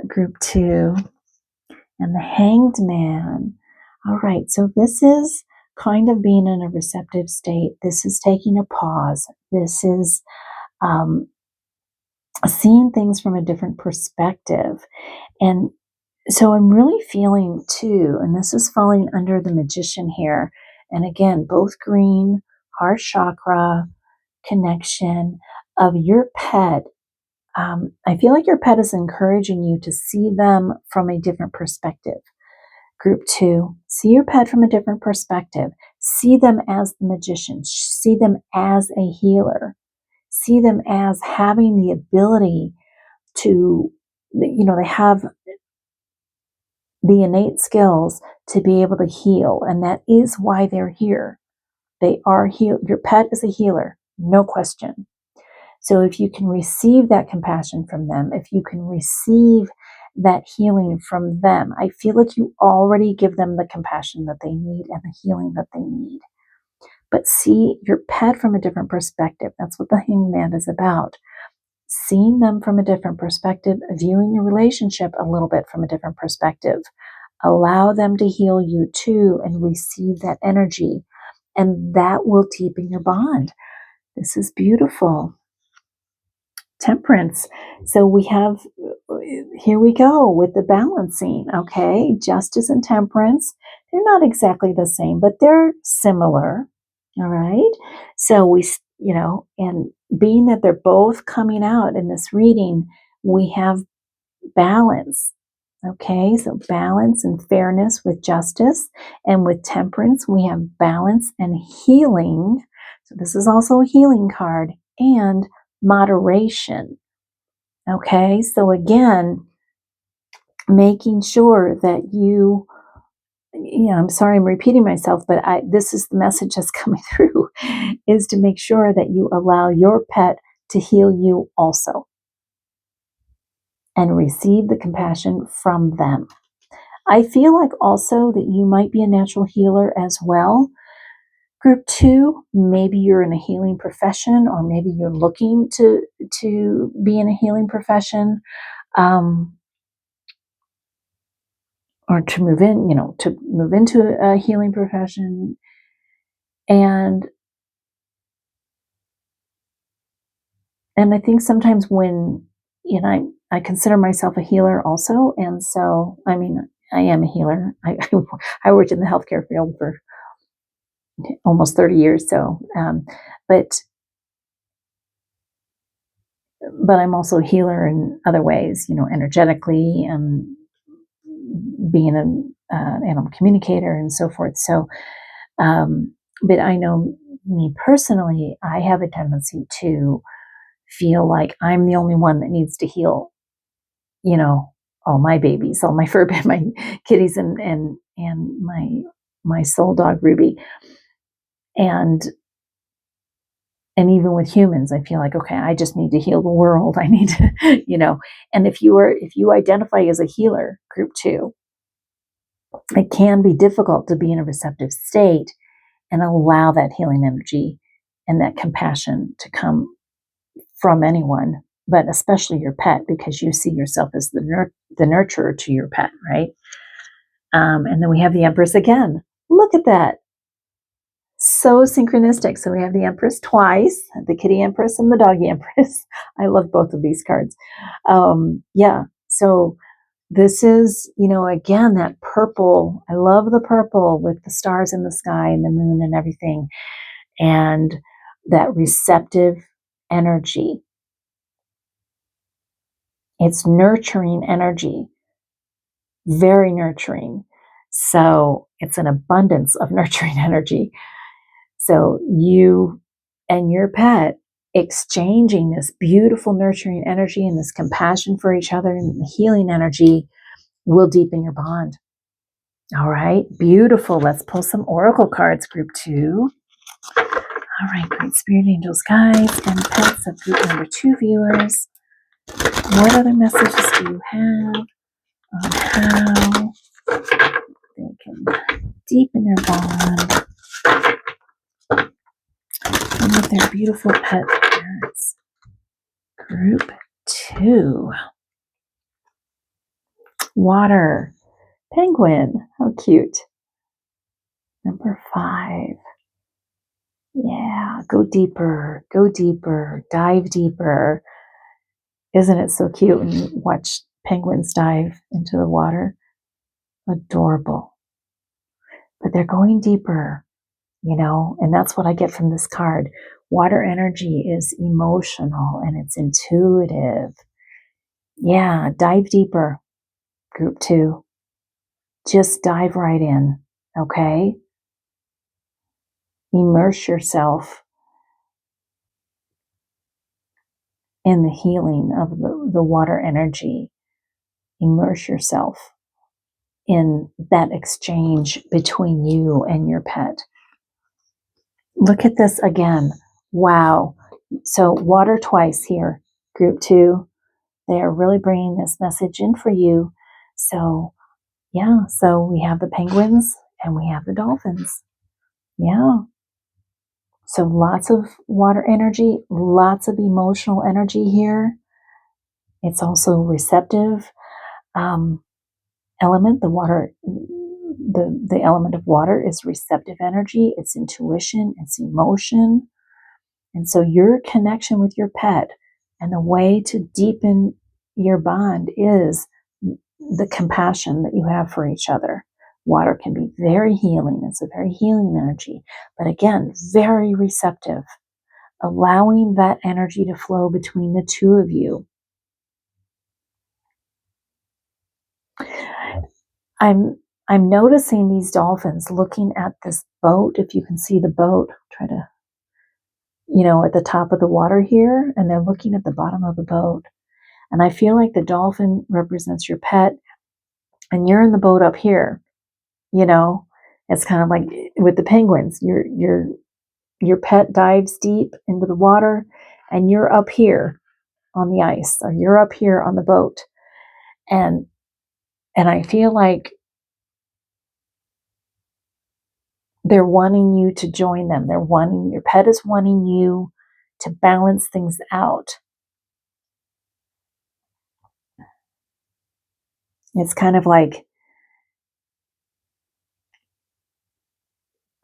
Group 2 and the Hanged Man. All right, so this is kind of being in a receptive state. This is taking a pause. This is seeing things from a different perspective. And so I'm really feeling too, and this is falling under the Magician here. And again, both green, heart chakra connection of your pet. I feel like your pet is encouraging you to see them from a different perspective. Group 2, see your pet from a different perspective. See them as the magician. See them as a healer. See them as having the ability to, they have the innate skills to be able to heal. And that is why they're here. They are healed. Your pet is a healer, no question. So if you can receive that compassion from them, if you can receive that healing from them, I feel like you already give them the compassion that they need and the healing that they need. But see your pet from a different perspective. That's what the Hanged Man is about. Seeing them from a different perspective, viewing your relationship a little bit from a different perspective. Allow them to heal you too and receive that energy. And that will deepen your bond. This is beautiful. Temperance. So we have, here we go with the balancing, okay? Justice and temperance, they're not exactly the same, but they're similar, all right? So and being that they're both coming out in this reading, we have balance, okay? So balance and fairness with justice, and with temperance, we have balance and healing. So this is also a healing card, and moderation. Okay, so again, making sure that I'm sorry I'm repeating myself, but this is the message that's coming through, is to make sure that you allow your pet to heal you also and receive the compassion from them. I feel like also that you might be a natural healer as well. Group 2, maybe you're in a healing profession, or maybe you're looking to be in a healing profession, or to move into a healing profession. And I think sometimes when, I consider myself a healer also. And so, I mean, I am a healer. I worked in the healthcare field for almost 30 years. So, but I'm also a healer in other ways, energetically, and being an animal communicator and so forth. So, but I know me personally, I have a tendency to feel like I'm the only one that needs to heal, all my babies, all my fur, my kitties, and my soul dog Ruby, and even with humans, I feel like, okay, I just need to heal the world. I need to, and if you identify as a healer, group 2, it can be difficult to be in a receptive state and allow that healing energy and that compassion to come from anyone, but especially your pet, because you see yourself as the nurturer to your pet, right? And then we have the Empress again. Look at that. So synchronistic. So we have the Empress twice, the Kitty Empress and the Doggy Empress. I love both of these cards. Yeah. So this is, again, that purple. I love the purple with the stars in the sky and the moon and everything. And that receptive energy. It's nurturing energy, very nurturing. So it's an abundance of nurturing energy. So you and your pet exchanging this beautiful nurturing energy and this compassion for each other and the healing energy will deepen your bond. All right, beautiful. Let's pull some oracle cards, group 2. All right, great spirit angels, guides, and pets of group number 2 viewers. What other messages do you have on how they can deepen their bond with their beautiful pet parents? Group 2. Water. Penguin. How cute. Number 5. Yeah, go deeper, dive deeper. Isn't it so cute when you watch penguins dive into the water? Adorable. But they're going deeper, and that's what I get from this card. Water energy is emotional and it's intuitive. Yeah, dive deeper, group 2. Just dive right in, okay? Immerse yourself in the healing of the water energy. Immerse yourself in that exchange between you and your pet. Look at this again. Wow. So water twice here, group 2. They are really bringing this message in for you. So yeah, so we have the penguins and we have the dolphins. Yeah. So lots of water energy, lots of emotional energy here. It's also receptive element. The water, the element of water is receptive energy. It's intuition. It's emotion. And so your connection with your pet and the way to deepen your bond is the compassion that you have for each other. Water can be very healing. It's a very healing energy, but again, very receptive, allowing that energy to flow between the two of you. I'm noticing these dolphins looking at this boat. If you can see the boat, try to, at the top of the water here, and they're looking at the bottom of the boat. And I feel like the dolphin represents your pet, and you're in the boat up here. It's kind of like with the penguins. Your pet dives deep into the water, and you're up here on the ice, or you're up here on the boat, and I feel like they're wanting you to join them. Your pet is wanting you to balance things out. It's kind of like,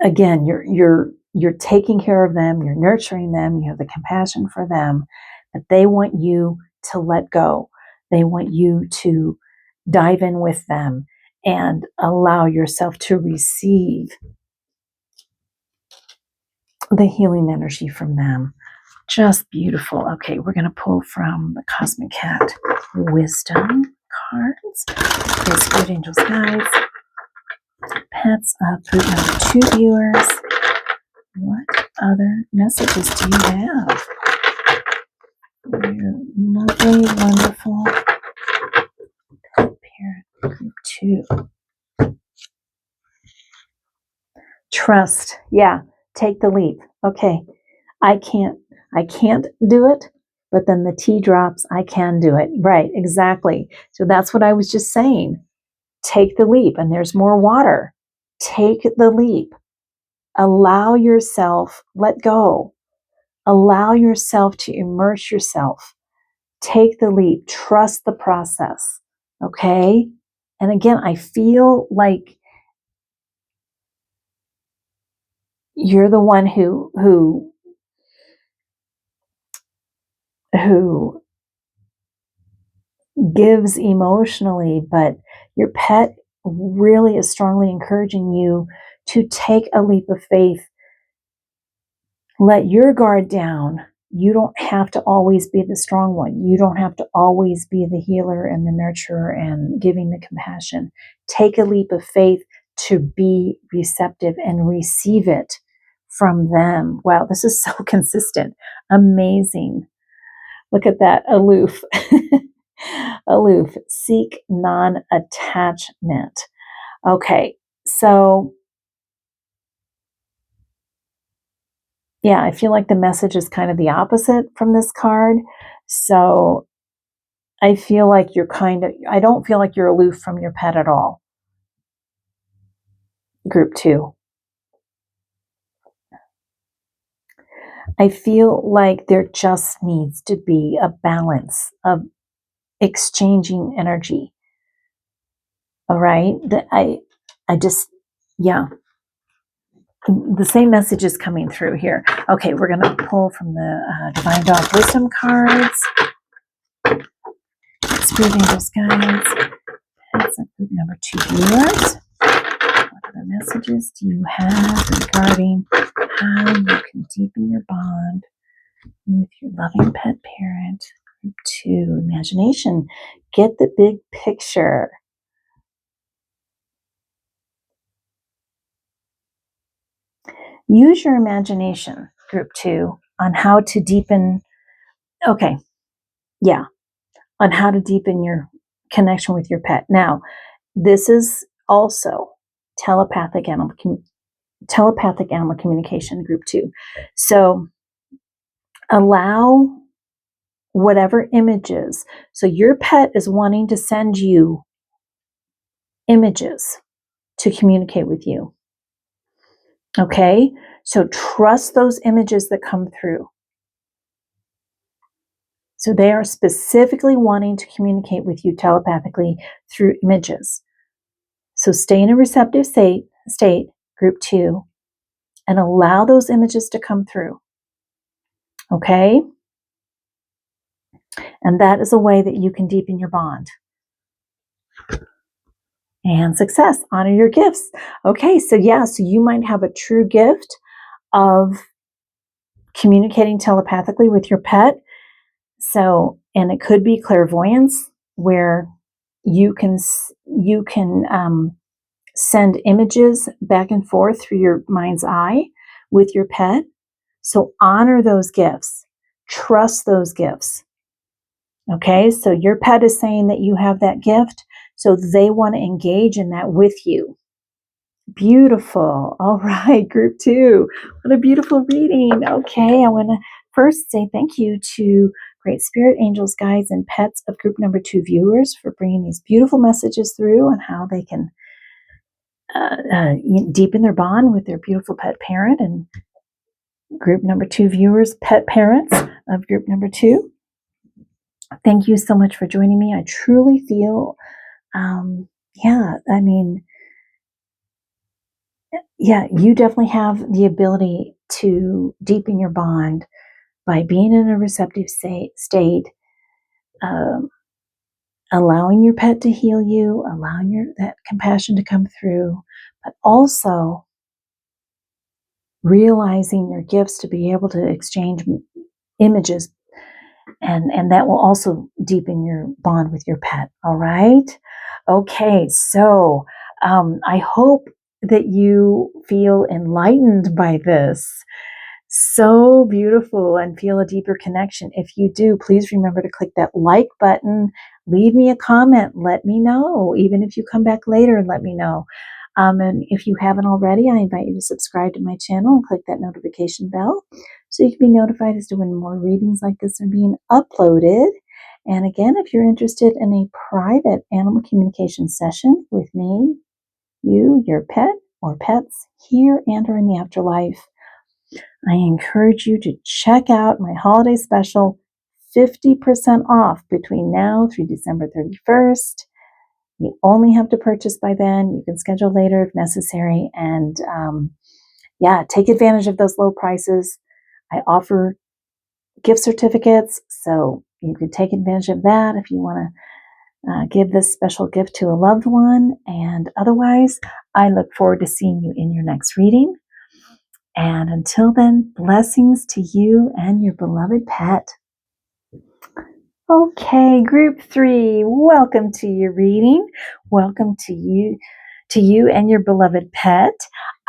again, you're taking care of them, you're nurturing them, you have the compassion for them, but they want you to let go. They want you to dive in with them and allow yourself to receive the healing energy from them. Just beautiful. Okay, we're going to pull from the Cosmic Cat Wisdom cards. Please, good angels, guides, pets of group number 2 viewers. What other messages do you have? Your lovely, wonderful parent group 2. Trust. Yeah, take the leap. Okay, I can't do it, but then the T drops, I can do it. Right, exactly. So that's what I was just saying. Take the leap, and there's more water. Take the leap. Allow yourself, let go. Allow yourself to immerse yourself. Take the leap. Trust the process. Okay? And again, I feel like you're the one who gives emotionally, but your pet really is strongly encouraging you to take a leap of faith. Let your guard down. You don't have to always be the strong one. You don't have to always be the healer and the nurturer and giving the compassion. Take a leap of faith to be receptive and receive it from them. Wow, this is so consistent. Amazing. Look at that. Aloof. Aloof. Seek non-attachment. Okay, so yeah, I feel like the message is kind of the opposite from this card. So I feel like I don't feel like you're aloof from your pet at all. Group 2. I feel like there just needs to be a balance of exchanging energy. All right. I just, yeah. The same message is coming through here. Okay, we're going to pull from the Divine Dog Wisdom cards. Spirit Angels Guides. That's group number 2 viewers. What other messages do you have regarding how you can deepen your bond with your loving pet parent? Group 2, imagination. Get the big picture. Use your imagination, group 2, on how to deepen. Okay, yeah, on how to deepen your connection with your pet. Now, this is also telepathic animal communication, group 2. So allow whatever images. So your pet is wanting to send you images to communicate with you. Okay? So trust those images that come through. So they are specifically wanting to communicate with you telepathically through images. So stay in a receptive state, group 2, and allow those images to come through. Okay? And that is a way that you can deepen your bond. And success, honor your gifts. Okay, so yeah, so you might have a true gift of communicating telepathically with your pet. So, and it could be clairvoyance, where you can send images back and forth through your mind's eye with your pet. So honor those gifts. Trust those gifts. Okay, so your pet is saying that you have that gift, so they want to engage in that with you. Beautiful. All right, group 2. What a beautiful reading. Okay, I want to first say thank you to Great Spirit Angels, Guides, and Pets of group number 2 viewers for bringing these beautiful messages through and how they can deepen their bond with their beautiful pet parent, and group number 2 viewers, pet parents of group number 2. Thank you so much for joining me. I truly feel, you definitely have the ability to deepen your bond by being in a receptive state, allowing your pet to heal you, allowing that compassion to come through, but also realizing your gifts to be able to exchange images, and that will also deepen your bond with your pet. All right. Okay. So I hope that you feel enlightened by this. So beautiful, and feel a deeper connection. If you do, please remember to click that like button. Leave me a comment. Let me know. Even if you come back later and let me know. And if you haven't already, I invite you to subscribe to my channel and click that notification bell so you can be notified as to when more readings like this are being uploaded. And again, if you're interested in a private animal communication session with me, you, your pet, or pets here and or in the afterlife, I encourage you to check out my holiday special, 50% off between now through December 31st. You only have to purchase by then. You can schedule later if necessary. And take advantage of those low prices. I offer gift certificates, so you can take advantage of that if you want to give this special gift to a loved one. And otherwise, I look forward to seeing you in your next reading. And until then, blessings to you and your beloved pet. Okay, group 3, welcome to your reading. Welcome to you and your beloved pet.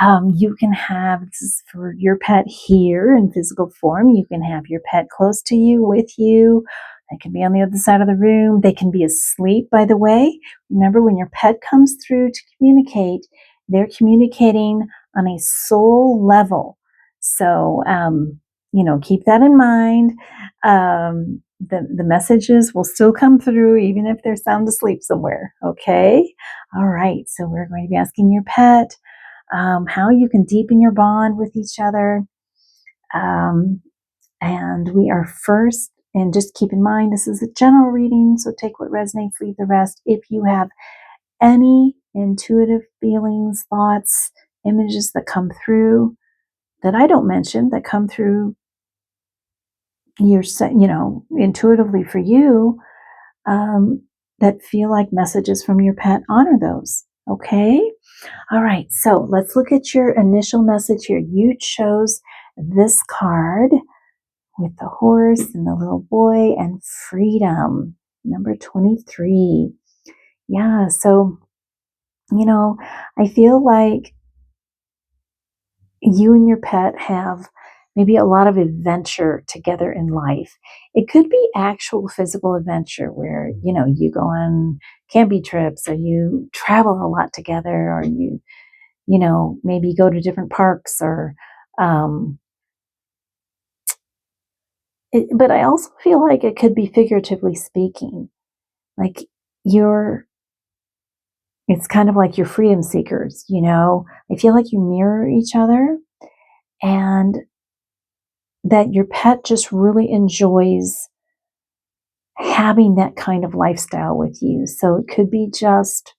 You can have, this is for your pet here in physical form. You can have your pet close to you, with you. They can be on the other side of the room. They can be asleep, by the way. Remember, when your pet comes through to communicate, they're communicating on a soul level. So, keep that in mind. The messages will still come through even if they're sound asleep somewhere. Okay. All right. So we're going to be asking your pet how you can deepen your bond with each other. And we are first, and just keep in mind, this is a general reading. So take what resonates, leave the rest. If you have any intuitive feelings, thoughts, images that come through that I don't mention, that come through intuitively for you, that feel like messages from your pet, honor those. Okay. All right. So let's look at your initial message here. You chose this card with the horse and the little boy and freedom, number 23. Yeah. So, I feel like you and your pet have maybe a lot of adventure together in life. It could be actual physical adventure where, you go on camping trips, or you travel a lot together, or you maybe go to different parks, or, but I also feel like it could be figuratively speaking. Like it's kind of like you're freedom seekers, I feel like you mirror each other, and that your pet just really enjoys having that kind of lifestyle with you. So it could be just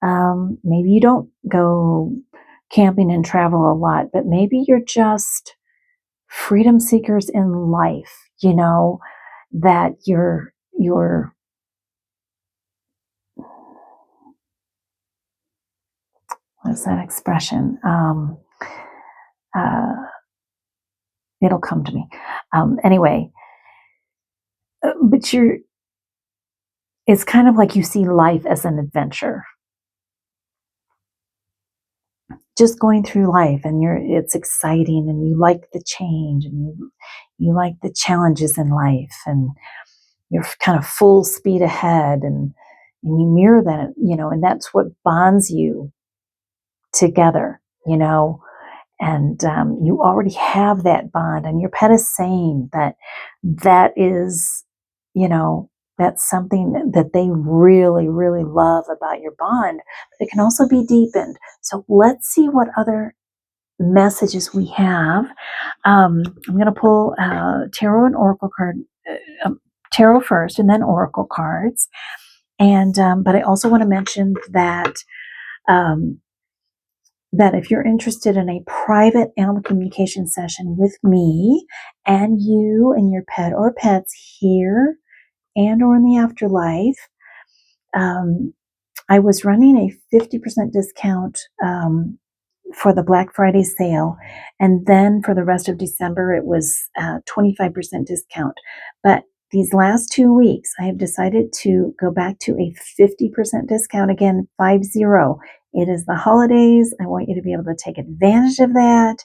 maybe you don't go camping and travel a lot, but maybe you're just freedom seekers in life, that you're what's that expression? Uh, it'll come to me. Anyway, but it's kind of like you see life as an adventure, just going through life, and it's exciting, and you like the change, and you like the challenges in life, and you're kind of full speed ahead, and you mirror that, and that's what bonds you together, and you already have that bond, and your pet is saying that is, that's something that they really, really love about your bond. But it can also be deepened. So let's see what other messages we have. I'm going to pull tarot and oracle card, tarot first, and then oracle cards. And but I also want to mention that that if you're interested in a private animal communication session with me and you and your pet or pets here and or in the afterlife, I was running a 50% discount for the Black Friday sale. And then for the rest of December, it was 25% discount. But these last 2 weeks, I have decided to go back to a 50% discount again, 50. It is the holidays. I want you to be able to take advantage of that.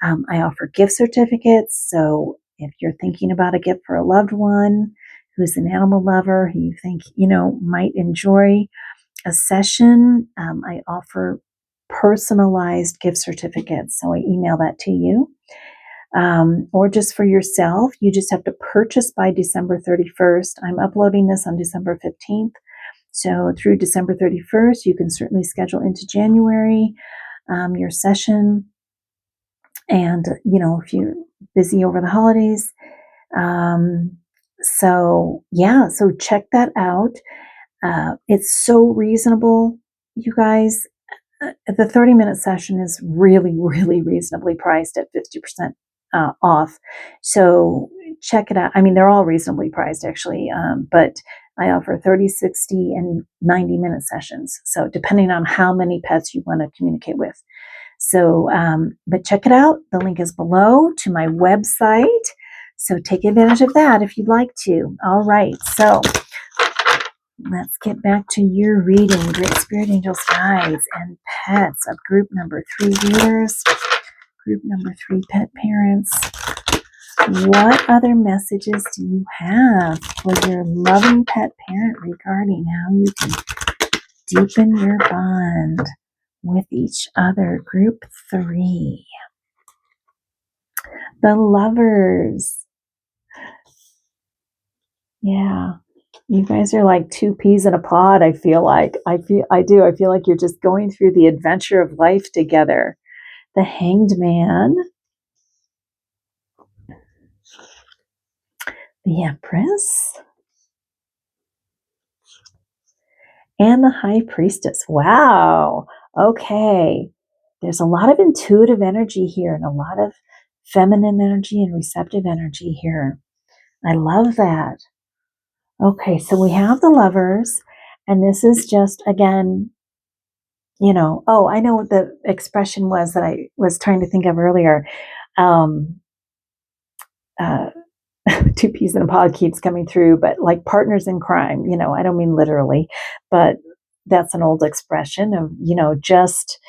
I offer gift certificates. So if you're thinking about a gift for a loved one who's an animal lover, who you think, might enjoy a session, I offer personalized gift certificates. So I email that to you. Or just for yourself, you just have to purchase by December 31st. I'm uploading this on December 15th. So through December 31st, you can certainly schedule into January your session. And, if you're busy over the holidays, So yeah, so check that out. It's so reasonable, you guys. The 30-minute session is really, really reasonably priced at 50% off. So check it out. I mean, they're all reasonably priced actually, but I offer 30, 60, and 90-minute sessions. So depending on how many pets you want to communicate with. So, but check it out. The link is below to my website. So take advantage of that if you'd like to. All right. So let's get back to your reading. Great Spirit Angels, Guides, and Pets of group number 3 readers, group number 3 pet parents. What other messages do you have for your loving pet parent regarding how you can deepen your bond with each other? Group 3. The Lovers. Yeah. You guys are like 2 peas in a pod, I feel like. I feel like you're just going through the adventure of life together. The Hanged Man, the Empress, and the High Priestess. Wow. Okay. There's a lot of intuitive energy here and a lot of feminine energy and receptive energy here. I love that. Okay, so we have the Lovers, and this is just, again, oh, I know what the expression was that I was trying to think of earlier. Um, uh, 2 peas in a pod keeps coming through, but like partners in crime, I don't mean literally, but that's an old expression of, just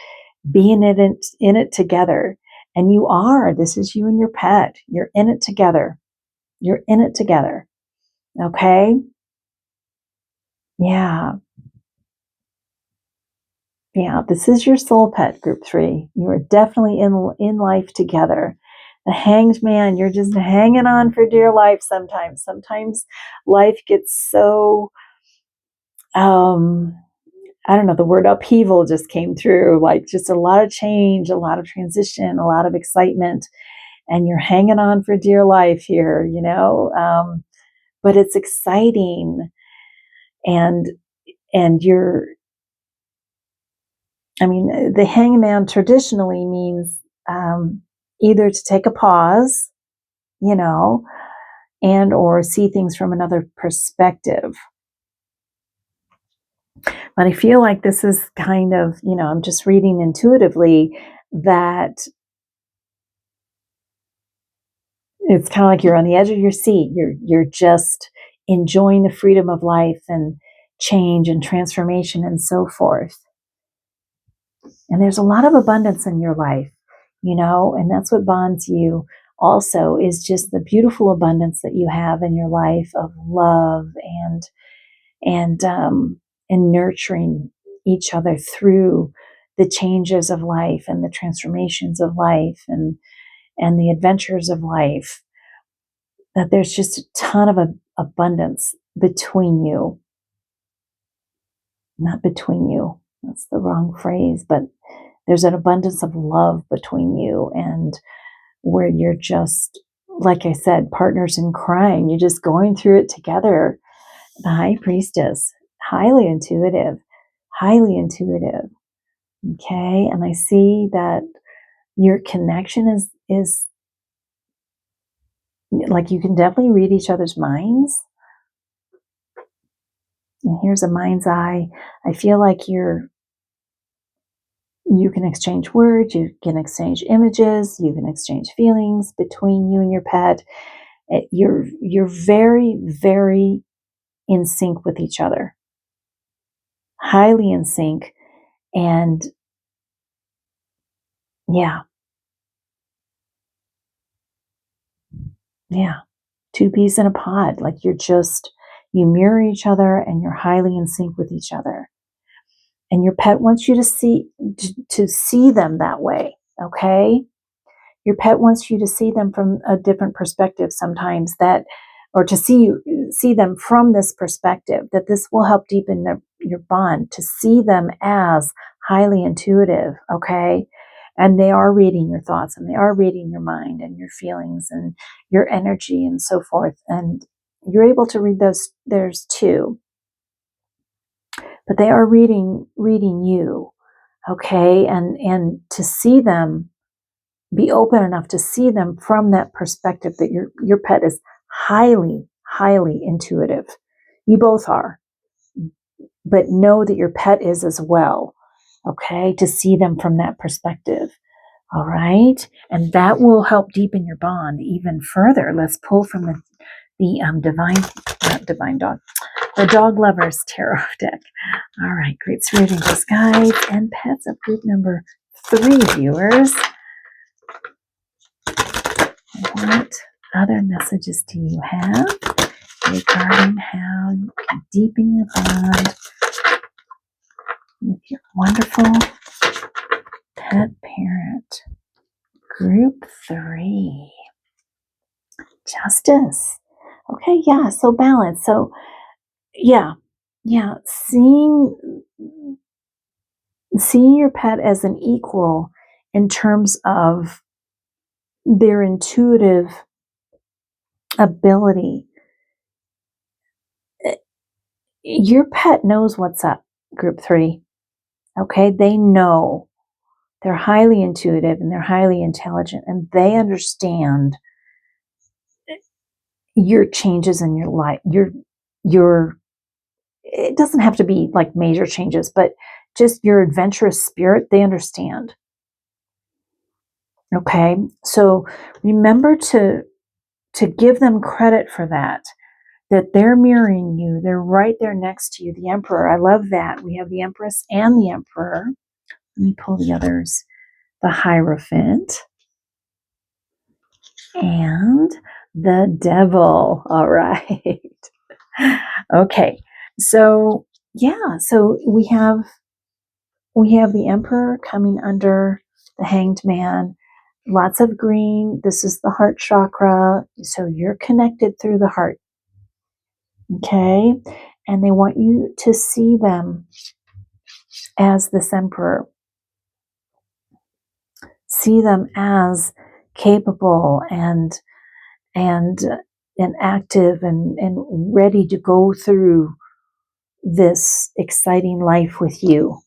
being in it together. And this is you and your pet. You're in it together. You're in it together. Okay. Yeah. Yeah, this is your soul pet, group 3. You are definitely in life together. The Hanged Man, you're just hanging on for dear life sometimes. Sometimes life gets so, I don't know, the word upheaval just came through, like just a lot of change, a lot of transition, a lot of excitement, and you're hanging on for dear life here, but it's exciting, and you're, I mean, the hangman traditionally means either to take a pause, you know, and or see things from another perspective. But I feel like this is kind of, I'm just reading intuitively that it's kind of like you're on the edge of your seat. You're just enjoying the freedom of life and change and transformation and so forth. And there's a lot of abundance in your life, and that's what bonds you also, is just the beautiful abundance that you have in your life of love and nurturing each other through the changes of life and the transformations of life and the adventures of life. That there's just a ton of abundance between you. Not between you. That's the wrong phrase, but there's an abundance of love between you, and where you're just, like I said, partners in crime. You're just going through it together. The High Priestess, highly intuitive, highly intuitive. Okay. And I see that your connection is like, you can definitely read each other's minds. And here's a mind's eye. I feel like you can exchange words, you can exchange images, you can exchange feelings between you and your pet. You're very, very in sync with each other, highly in sync. And yeah, 2 peas in a pod. Like, you mirror each other and you're highly in sync with each other. And your pet wants you to see them that way. Okay. Your pet wants you to see them from a different perspective sometimes, or to see them from this perspective, that this will help deepen your bond, to see them as highly intuitive. Okay. And they are reading your thoughts, and they are reading your mind and your feelings and your energy and so forth. And you're able to read those. There's two, but they are reading you. Okay. And to see them, be open enough to see them from that perspective that your pet is highly, highly intuitive. You both are, but know that your pet is as well. Okay. To see them from that perspective. All right. And that will help deepen your bond even further. Let's pull from the the Dog Lovers Tarot deck. All right. Great Spirit Angels, Guides, and Pets of group number 3, viewers. What other messages do you have regarding how you can deepen your bond with your wonderful pet parent? Group 3. Justice. Okay, yeah, so balance. So, yeah, seeing your pet as an equal in terms of their intuitive ability. Your pet knows what's up, group 3. Okay, they know. They're highly intuitive and they're highly intelligent, and they understand your changes in your life. Your it doesn't have to be like major changes, but just your adventurous spirit, they understand. Okay, so remember to give them credit for that they're mirroring you. They're right there next to you. The Emperor, I love that. We have the Empress and the Emperor. Let me pull the others. The Hierophant and the Devil. All right. Okay. So, yeah, so we have the Emperor coming under the Hanged Man. Lots of green. This is the heart chakra. So you're connected through the heart. Okay. And they want you to see them as this Emperor. See them as capable and active and ready to go through this exciting life with you.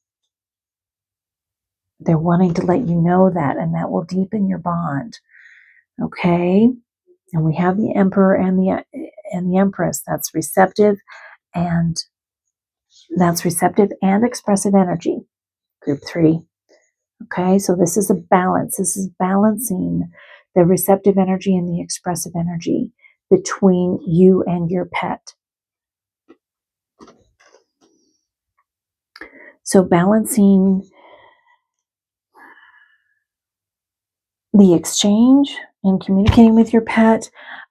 They're wanting to let you know that, and that will deepen your bond. Okay? And we have the Emperor and the Empress. That's receptive and expressive energy. Group 3. Okay? So this is a balance. This is balancing the receptive energy and the expressive energy between you and your pet. So balancing the exchange and communicating with your pet,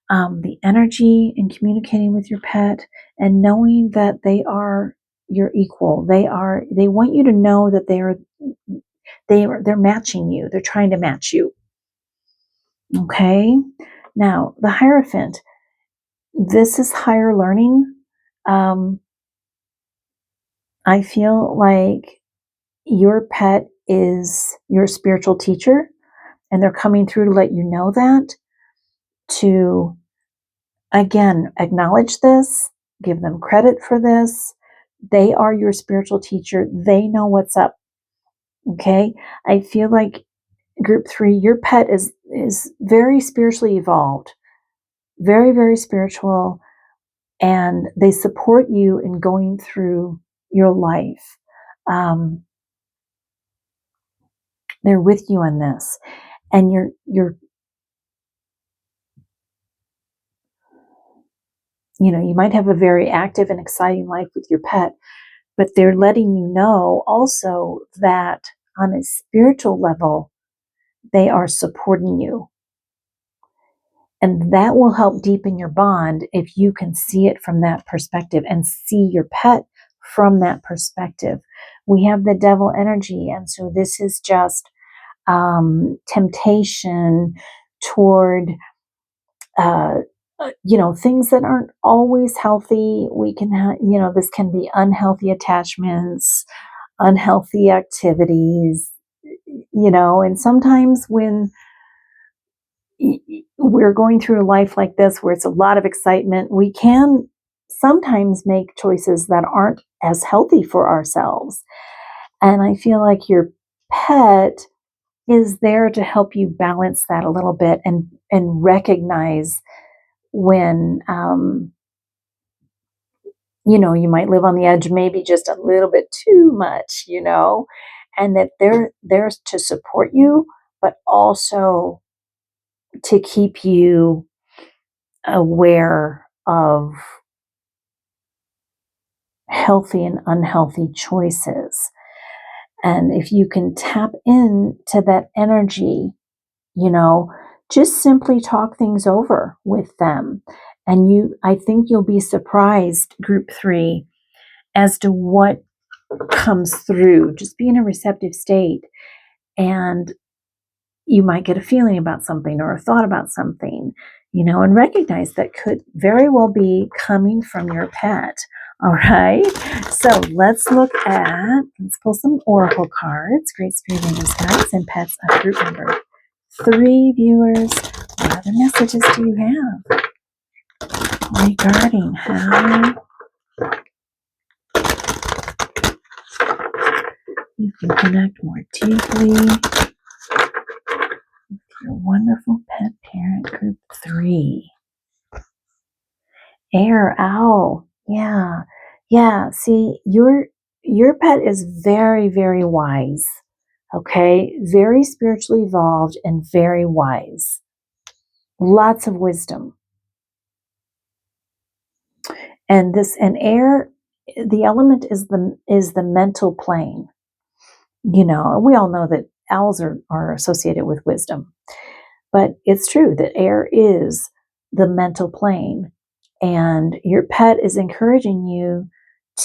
the energy in communicating with your pet, and knowing that they are your equal. They want you to know that they're matching you. They're trying to match you. Okay. Now the Hierophant. This is higher learning. I feel like your pet is your spiritual teacher, and they're coming through to let you know that, to, again, acknowledge this, give them credit for this. They are your spiritual teacher. They know what's up. Okay? I feel like group 3, your pet is very spiritually evolved, very, very spiritual, and they support you in going through your life. They're with you on this, and you're you might have a very active and exciting life with your pet, but they're letting you know also that on a spiritual level, they are supporting you. And that will help deepen your bond if you can see it from that perspective and see your pet from that perspective. We have the Devil energy, and so this is just temptation toward things that aren't always healthy. We can have, this can be unhealthy attachments, unhealthy activities, and sometimes when we're going through a life like this where it's a lot of excitement, we can sometimes make choices that aren't as healthy for ourselves. And I feel like your pet is there to help you balance that a little bit and recognize when you might live on the edge, maybe just a little bit too much, and that they're there to support you, but also to keep you aware of healthy and unhealthy choices. And if you can tap into that energy, just simply talk things over with them. And I think you'll be surprised, group 3, as to what comes through. Just be in a receptive state, and you might get a feeling about something or a thought about something, and recognize that could very well be coming from your pet. All right. So let's pull some oracle cards. Great Spirit Angels, guides, and pets of group number 3 viewers. What other messages do you have regarding how you can connect more deeply with your wonderful pet parent, group 3? Air owl. Yeah. Yeah. See, your pet is very, very wise. Okay. Very spiritually evolved and very wise. Lots of wisdom. And air, the element is the mental plane. We all know that owls are associated with wisdom. But it's true that air is the mental plane. And your pet is encouraging you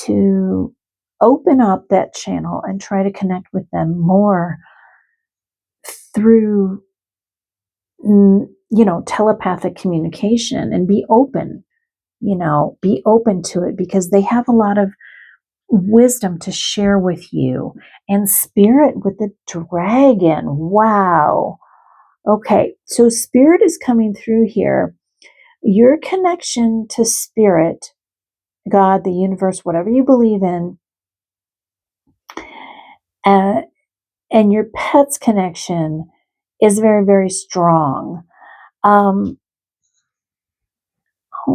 to open up that channel and try to connect with them more through, telepathic communication, and be open, be open to it, because they have a lot of wisdom to share with you. And spirit with the dragon. Wow. Okay. So spirit is coming through here. Your connection to spirit, God, the universe, whatever you believe in, and your pet's connection is very, very strong. Hold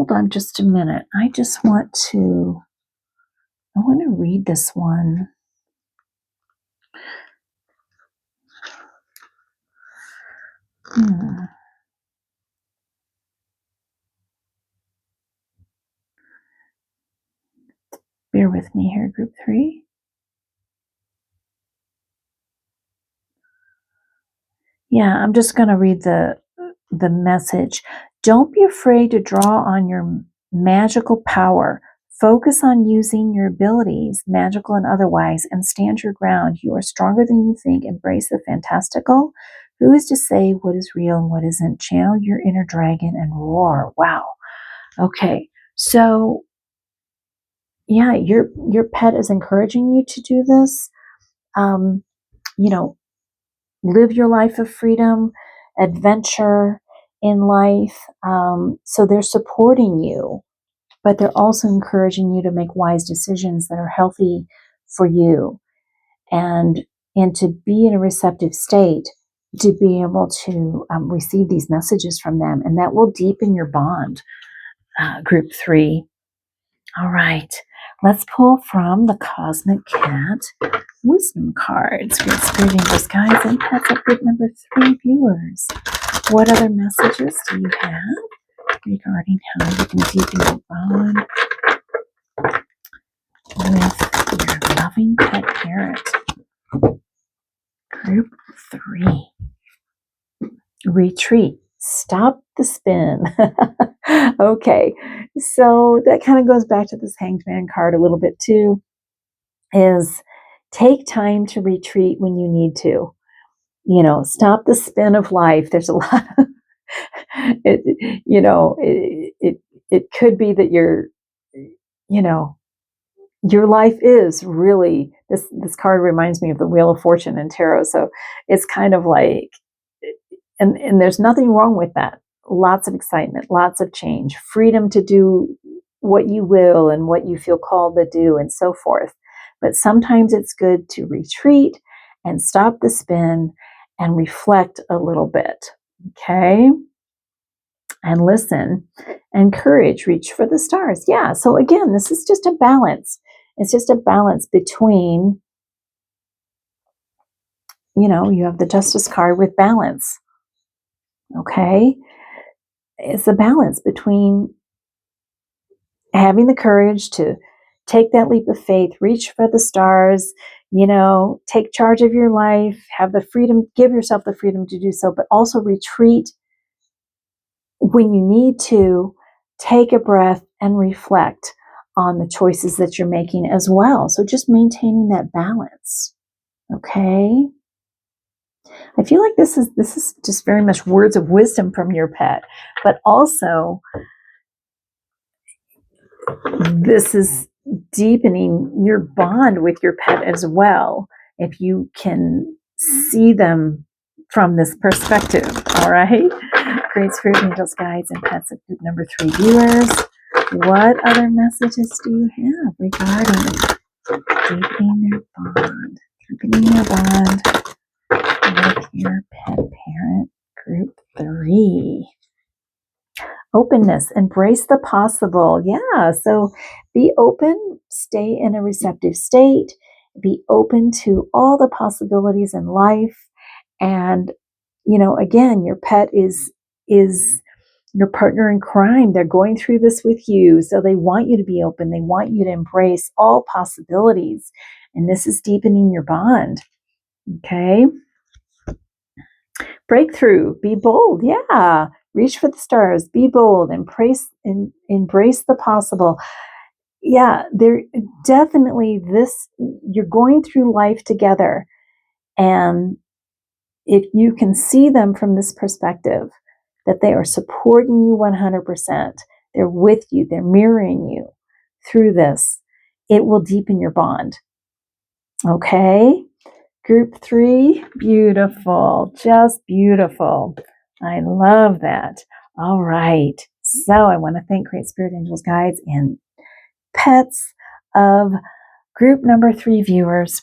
on just a minute. I want to read this one. Bear with me here, group 3. Yeah, I'm just going to read the message. Don't be afraid to draw on your magical power. Focus on using your abilities, magical and otherwise, and stand your ground. You are stronger than you think. Embrace the fantastical. Who is to say what is real and what isn't? Channel your inner dragon and roar. Wow. Okay. So, yeah, your pet is encouraging you to do this. Live your life of freedom, adventure in life. So they're supporting you, but they're also encouraging you to make wise decisions that are healthy for you, and to be in a receptive state to be able to receive these messages from them, and that will deepen your bond, group 3. All right, let's pull from the Cosmic Cat Wisdom cards. Great Spirit Angels, guides, and pets of group number 3 viewers. What other messages do you have regarding how you can deepen your bond with your loving pet parent? Group 3. Retreat. Stop the spin. Okay, so that kind of goes back to this Hanged Man card a little bit too, is take time to retreat when you need to. Stop the spin of life. There's a lot of, it could be that your life is really, this card reminds me of the Wheel of Fortune in tarot. So it's kind of like, and there's nothing wrong with that. lots of excitement, lots of change, freedom to do what you will and what you feel called to do, and so forth. But sometimes it's good to retreat and stop the spin and reflect a little bit, okay? And listen, encourage, reach for the stars. Yeah, so again, this is just a balance. It's just a balance between, you have the Justice card with balance, okay? It's a balance between having the courage to take that leap of faith, reach for the stars, take charge of your life, have the freedom, give yourself the freedom to do so, but also retreat when you need to, take a breath and reflect on the choices that you're making as well. So just maintaining that balance. Okay? I feel like this is just very much words of wisdom from your pet, but also this is deepening your bond with your pet as well, if you can see them from this perspective. All right. Great Spirit Angels, Guides, and Pets of group number 3 viewers. What other messages do you have regarding deepening your bond? Deepening your bond with your pet parent, group 3. Openness, embrace the possible. Yeah, so be open, stay in a receptive state, be open to all the possibilities in life. And, again, your pet is your partner in crime. They're going through this with you. So they want you to be open. They want you to embrace all possibilities. And this is deepening your bond. Okay. Breakthrough, be bold. Yeah. Reach for the stars, be bold, embrace the possible. Yeah, there definitely you're going through life together. And if you can see them from this perspective, that they are supporting you 100%, they're with you, they're mirroring you through this, it will deepen your bond. Okay? Group 3, beautiful, just beautiful. I love that. All right. So I want to thank Great Spirit Angels, Guides, and Pets of group number 3 viewers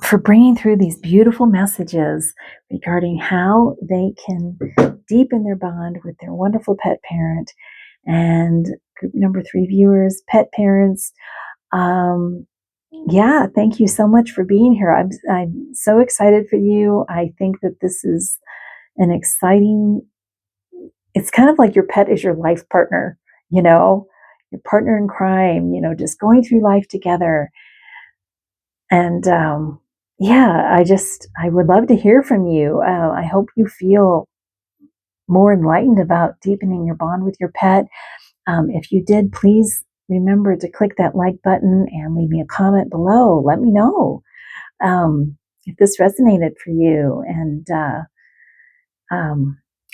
for bringing through these beautiful messages regarding how they can deepen their bond with their wonderful pet parent. And group number 3 viewers, pet parents, yeah, thank you so much for being here. I'm so excited for you. I think that this is an exciting, it's kind of like your pet is your life partner, your partner in crime, just going through life together. And yeah, I would love to hear from you. I hope you feel more enlightened about deepening your bond with your pet. If you did, please remember to click that like button and leave me a comment below. Let me know if this resonated for you.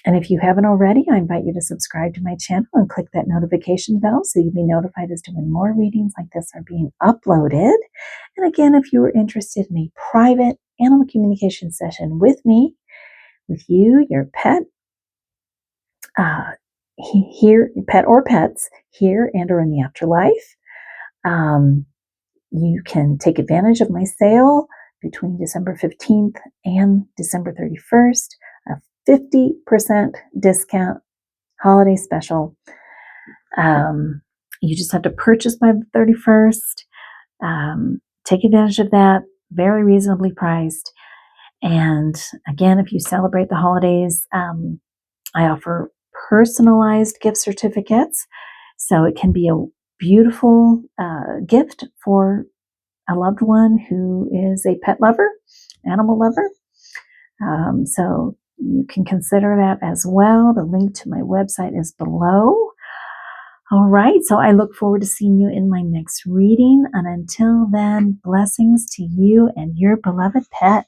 And if you haven't already, I invite you to subscribe to my channel and click that notification bell so you'll be notified as to when more readings like this are being uploaded. And again, if you are interested in a private animal communication session with me, with you, your pet, here, pet or pets, here and or in the afterlife, you can take advantage of my sale between December 15th and December 31st, a 50% discount holiday special. You just have to purchase by the 31st. Take advantage of that, very reasonably priced. And again, if you celebrate the holidays, I offer personalized gift certificates. So it can be a beautiful gift for a loved one who is a pet lover, animal lover. So you can consider that as well. The link to my website is below. All right, so I look forward to seeing you in my next reading. And until then, blessings to you and your beloved pet.